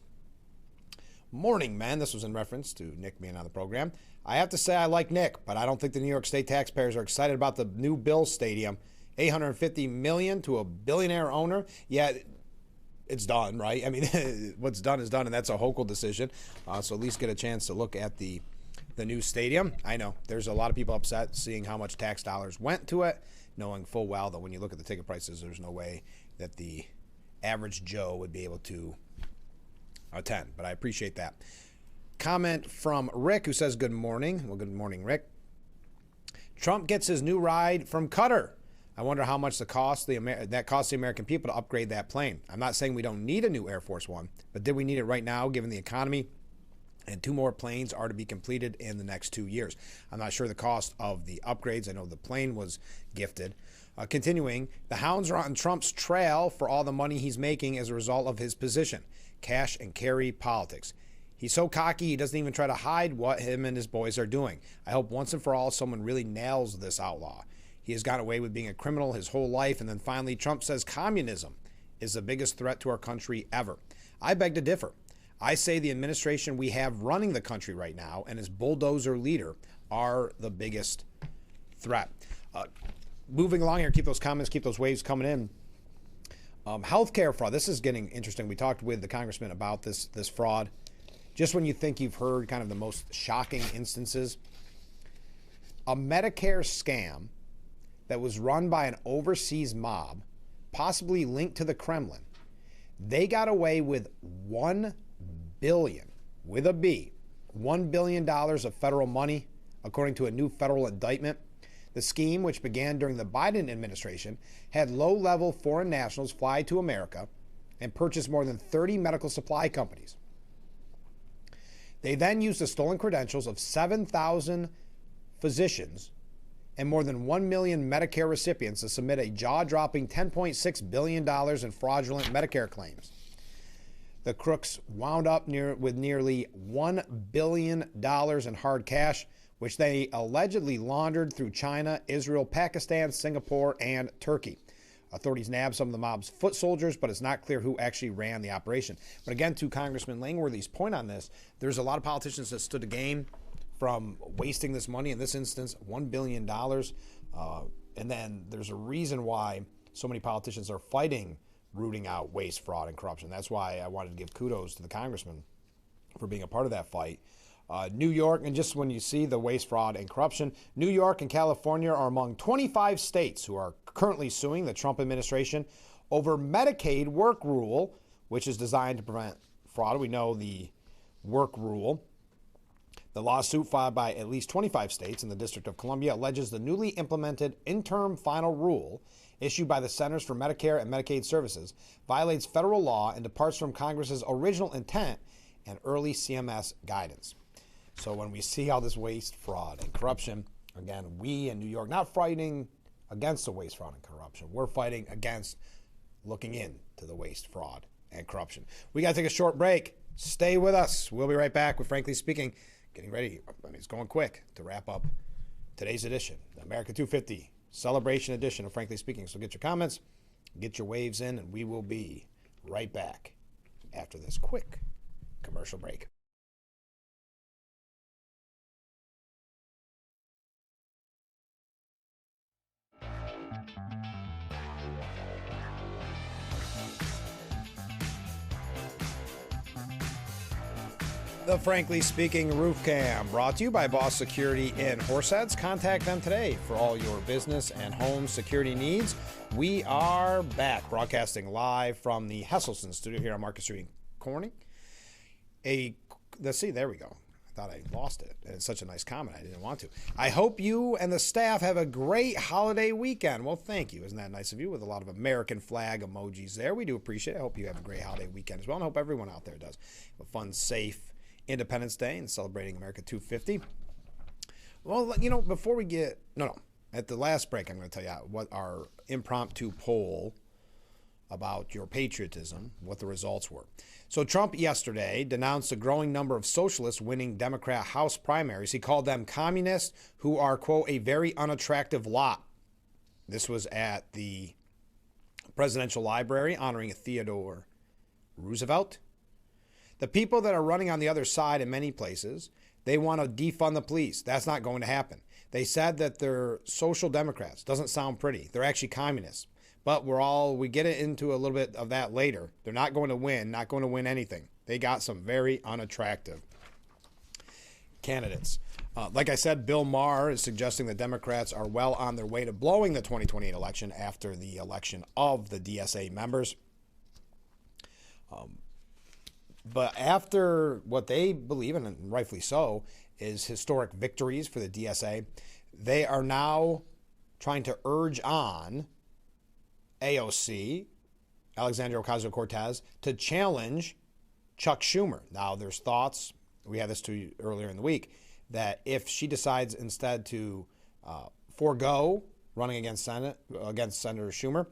Morning, men. This was in reference to Nick being on the program. I have to say I like Nick, but I don't think the New York State taxpayers are excited about the new Bills Stadium. $850 million to a billionaire owner. Yeah, it's done, right? I mean, what's done is done, and that's a Hochul decision. So at least get a chance to look at the new stadium. I know there's a lot of people upset seeing how much tax dollars went to it, knowing full well that when you look at the ticket prices, there's no way that the average Joe would be able to attend. But I appreciate that. Comment from Rick, who says, good morning. Well, good morning, Rick. Trump gets his new ride from Qatar. I wonder how much that costs the American people to upgrade that plane. I'm not saying we don't need a new Air Force One, but did we need it right now given the economy? And 2 more planes are to be completed in the next 2 years. I'm not sure the cost of the upgrades. I know the plane was gifted. Continuing, the hounds are on Trump's trail for all the money he's making as a result of his position. Cash and carry politics. He's so cocky he doesn't even try to hide what him and his boys are doing. I hope once and for all someone really nails this outlaw. He has gotten away with being a criminal his whole life, and then finally Trump says communism is the biggest threat to our country ever. I beg to differ. I say the administration we have running the country right now and his bulldozer leader are the biggest threat. Moving along here, keep those comments, keep those waves coming in. Healthcare fraud. This is getting interesting. We talked with the congressman about this fraud. Just when you think you've heard kind of the most shocking instances, a Medicare scam that was run by an overseas mob, possibly linked to the Kremlin. They got away with $1 billion, with a B, $1 billion of federal money, according to a new federal indictment. The scheme, which began during the Biden administration, had low-level foreign nationals fly to America and purchase more than 30 medical supply companies. They then used the stolen credentials of 7,000 physicians and more than 1 million Medicare recipients to submit a jaw-dropping $10.6 billion in fraudulent Medicare claims. The crooks wound up with nearly $1 billion in hard cash, which they allegedly laundered through China, Israel, Pakistan, Singapore, and Turkey. Authorities nabbed some of the mob's foot soldiers, but it's not clear who actually ran the operation. But again, to Congressman Langworthy's point on this, there's a lot of politicians that stood to gain from wasting this money, in this instance, $1 billion. And then there's a reason why so many politicians are fighting rooting out waste, fraud, and corruption. That's why I wanted to give kudos to the congressman for being a part of that fight. New York, and just when you see the waste, fraud, and corruption, New York and California are among 25 states who are currently suing the Trump administration over Medicaid work rule, which is designed to prevent fraud. We know the work rule. The lawsuit filed by at least 25 states in the District of Columbia alleges the newly implemented interim final rule issued by the Centers for Medicare and Medicaid Services violates federal law and departs from Congress's original intent and early CMS guidance. So when we see all this waste, fraud, and corruption, again, we in New York, not fighting against the waste, fraud, and corruption. We're fighting against looking into the waste, fraud, and corruption. We got to take a short break. Stay with us. We'll be right back with Frankly Speaking. Getting ready, I mean, it's going quick to wrap up today's edition, the America 250 celebration edition of Frankly Speaking. So get your comments, get your waves in, and we will be right back after this quick commercial break. The Frankly Speaking Roof Cam, brought to you by Boss Security in Horseheads. Contact them today for all your business and home security needs. We are back, broadcasting live from the Hesselson studio here on Market Street in Corning. Let's see, there we go. I thought I lost it. And it's such a nice comment, I didn't want to. I hope you and the staff have a great holiday weekend. Well, thank you. Isn't that nice of you? With a lot of American flag emojis there. We do appreciate it. I hope you have a great holiday weekend as well. And I hope everyone out there does. A fun, safe Independence Day and celebrating America 250. Well, you know, before we get... No. At the last break, I'm going to tell you what our impromptu poll about your patriotism, what the results were. So Trump yesterday denounced a growing number of socialists winning Democrat House primaries. He called them communists who are, quote, a very unattractive lot. This was at the Presidential Library honoring Theodore Roosevelt. The people that are running on the other side in many places, they want to defund the police. That's not going to happen. They said that they're social democrats. Doesn't sound pretty. They're actually communists. But we get into a little bit of that later. They're not going to win anything. They got some very unattractive candidates. Like I said, Bill Maher is suggesting that Democrats are well on their way to blowing the 2028 election after the election of the DSA members. But after what they believe, and rightfully so, is historic victories for the DSA, they are now trying to urge on AOC, Alexandria Ocasio-Cortez, to challenge Chuck Schumer. Now, there's thoughts, we had this to you earlier in the week, that if she decides instead to forego running against Senator Schumer,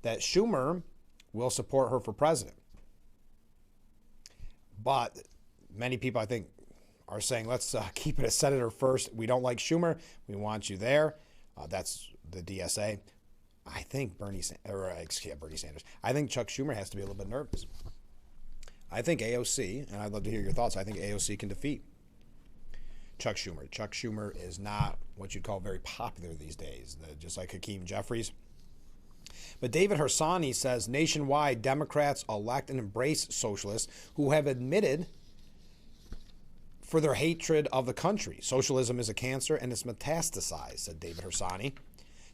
that Schumer will support her for president. But many people, I think, are saying, let's keep it a senator first. We don't like Schumer. We want you there. That's the DSA. I think Bernie Sanders. I think Chuck Schumer has to be a little bit nervous. I think AOC, and I'd love to hear your thoughts, I think AOC can defeat Chuck Schumer. Chuck Schumer is not what you'd call very popular these days, just like Hakeem Jeffries. But David Hersani says nationwide Democrats elect and embrace socialists who have admitted for their hatred of the country. Socialism is a cancer and it's metastasized, said David Hersani.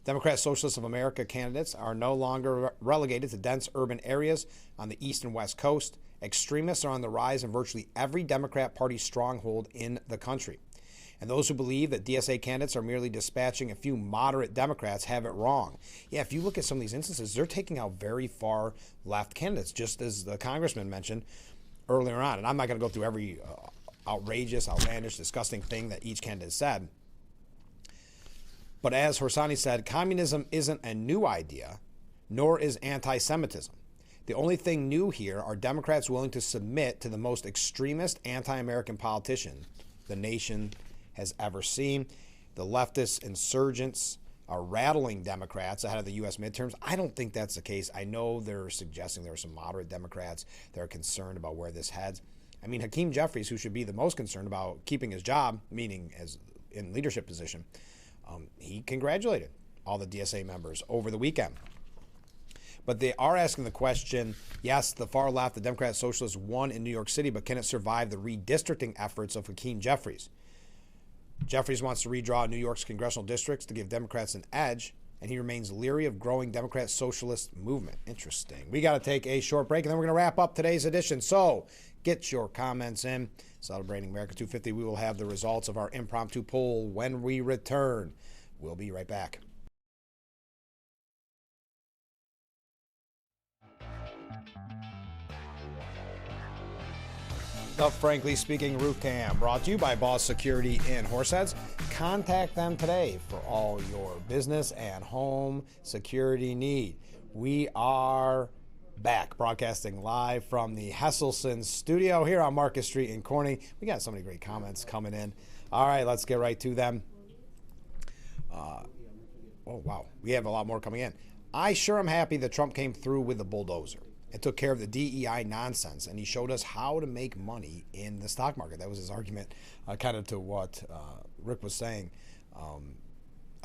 Democrat Socialists of America candidates are no longer relegated to dense urban areas on the East and West Coast. Extremists are on the rise in virtually every Democrat Party stronghold in the country. And those who believe that DSA candidates are merely dispatching a few moderate Democrats have it wrong. Yeah, if you look at some of these instances, they're taking out very far left candidates, just as the Congressman mentioned earlier on. And I'm not going to go through every outrageous, outlandish, disgusting thing that each candidate said. But as Horsani said, communism isn't a new idea, nor is anti-Semitism. The only thing new here are Democrats willing to submit to the most extremist anti-American politician the nation has ever seen. The leftist insurgents are rattling Democrats ahead of the U.S. midterms. I don't think that's the case. I know they're suggesting there are some moderate Democrats that are concerned about where this heads. I mean, Hakeem Jeffries, who should be the most concerned about keeping his job, meaning as in leadership position, he congratulated all the DSA members over the weekend. But they are asking the question, yes, the far left, the Democrat Socialists won in New York City, but can it survive the redistricting efforts of Hakeem Jeffries? Jeffries wants to redraw New York's congressional districts to give Democrats an edge, and he remains leery of growing Democrat socialist movement. Interesting. We got to take a short break, and then we're going to wrap up today's edition. So get your comments in. Celebrating America 250, we will have the results of our impromptu poll when we return. We'll be right back. The Frankly Speaking Roof Cam, brought to you by Boss Security in Horseheads. Contact them today for all your business and home security need. We are back, broadcasting live from the Hesselson studio here on Market Street in Corning. We got so many great comments coming in. All right, let's get right to them. Oh, wow. We have a lot more coming in. I sure am happy that Trump came through with the bulldozer and took care of the DEI nonsense, and he showed us how to make money in the stock market. That was his argument, kind of to what Rick was saying.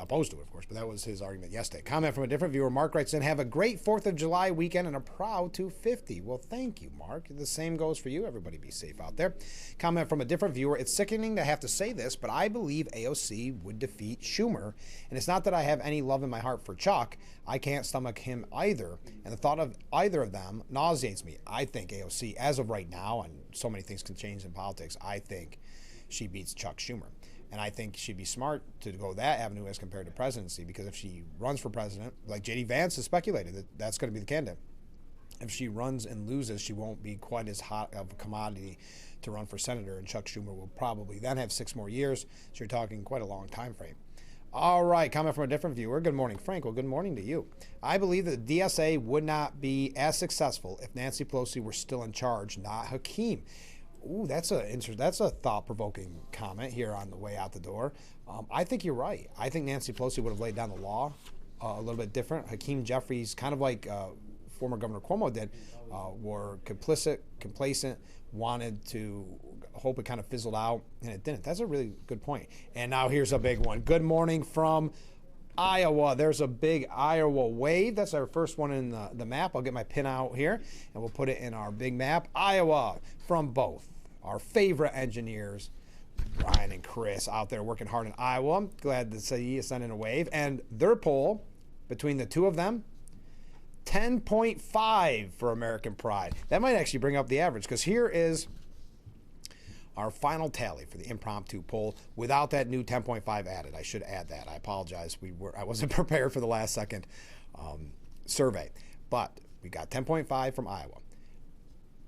opposed to it, of course, but that was his argument yesterday. Comment from a different viewer. Mark writes in, have a great 4th of July weekend and a proud 250. Well, thank you, Mark. The same goes for you. Everybody be safe out there. Comment from a different viewer. It's sickening to have to say this, but I believe AOC would defeat Schumer. And it's not that I have any love in my heart for Chuck. I can't stomach him either. And the thought of either of them nauseates me. I think AOC, as of right now, and so many things can change in politics, I think she beats Chuck Schumer. And I think she'd be smart to go that avenue as compared to presidency, because if she runs for president, like J.D. Vance has speculated that that's going to be the candidate, if she runs and loses, she won't be quite as hot of a commodity to run for senator, and Chuck Schumer will probably then have 6 more years, so you're talking quite a long time frame. All right, comment from a different viewer. Good morning, Frank. Well, good morning to you. I believe that the DSA would not be as successful if Nancy Pelosi were still in charge, not Hakeem. Ooh, that's a thought-provoking comment here on the way out the door. I think you're right. I think Nancy Pelosi would have laid down the law a little bit different. Hakeem Jeffries, kind of like former Governor Cuomo did, were complicit, complacent, wanted to hope it kind of fizzled out, and it didn't. That's a really good point. And now here's a big one. Good morning from Iowa. There's a big Iowa wave. That's our first one in the map. I'll get my pin out here, and we'll put it in our big map. Iowa, from both our favorite engineers, Brian and Chris, out there working hard in Iowa. I'm glad to see you sending a wave. And their poll, between the two of them, 10.5 for American Pride. That might actually bring up the average, because here is our final tally for the impromptu poll without that new 10.5 added. I should add that. I apologize. I wasn't prepared for the last second survey. But we got 10.5 from Iowa.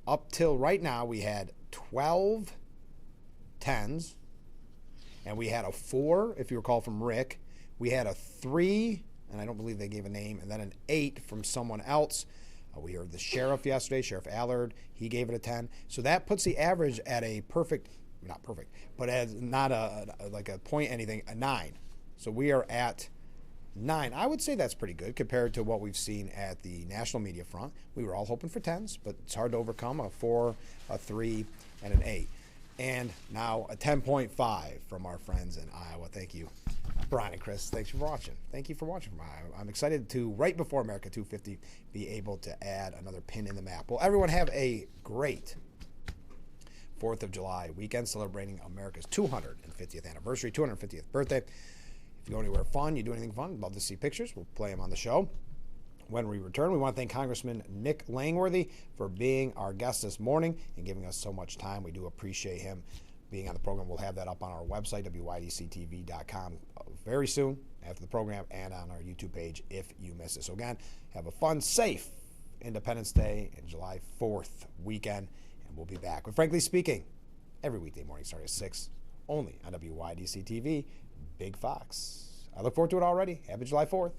Up till right now, we had 12 10s, and we had a 4, if you recall, from Rick. We had a 3, and I don't believe they gave a name, and then an 8 from someone else. We heard the sheriff yesterday, Sheriff Allard. He gave it a 10. So that puts the average at a perfect, not perfect, but as not like a point anything, a 9. So we are at 9. I would say that's pretty good compared to what we've seen at the national media front. We were all hoping for 10s, but it's hard to overcome a 4, a 3, and an 8. And now a 10.5 from our friends in Iowa. Thank you, Brian and Chris. Thanks for watching. Thank you for watching from Iowa. I'm excited to, right before America 250, be able to add another pin in the map. Well, everyone have a great 4th of July weekend celebrating America's 250th anniversary, 250th birthday. If you go anywhere fun, you do anything fun, love to see pictures. We'll play them on the show. When we return, we want to thank Congressman Nick Langworthy for being our guest this morning and giving us so much time. We do appreciate him being on the program. We'll have that up on our website, wydctv.com, very soon after the program, and on our YouTube page if you miss it. So again, have a fun, safe Independence Day and July 4th weekend, and we'll be back with Frankly Speaking every weekday morning starting at 6, only on WYDC TV, Big Fox. I look forward to it already. Happy July 4th.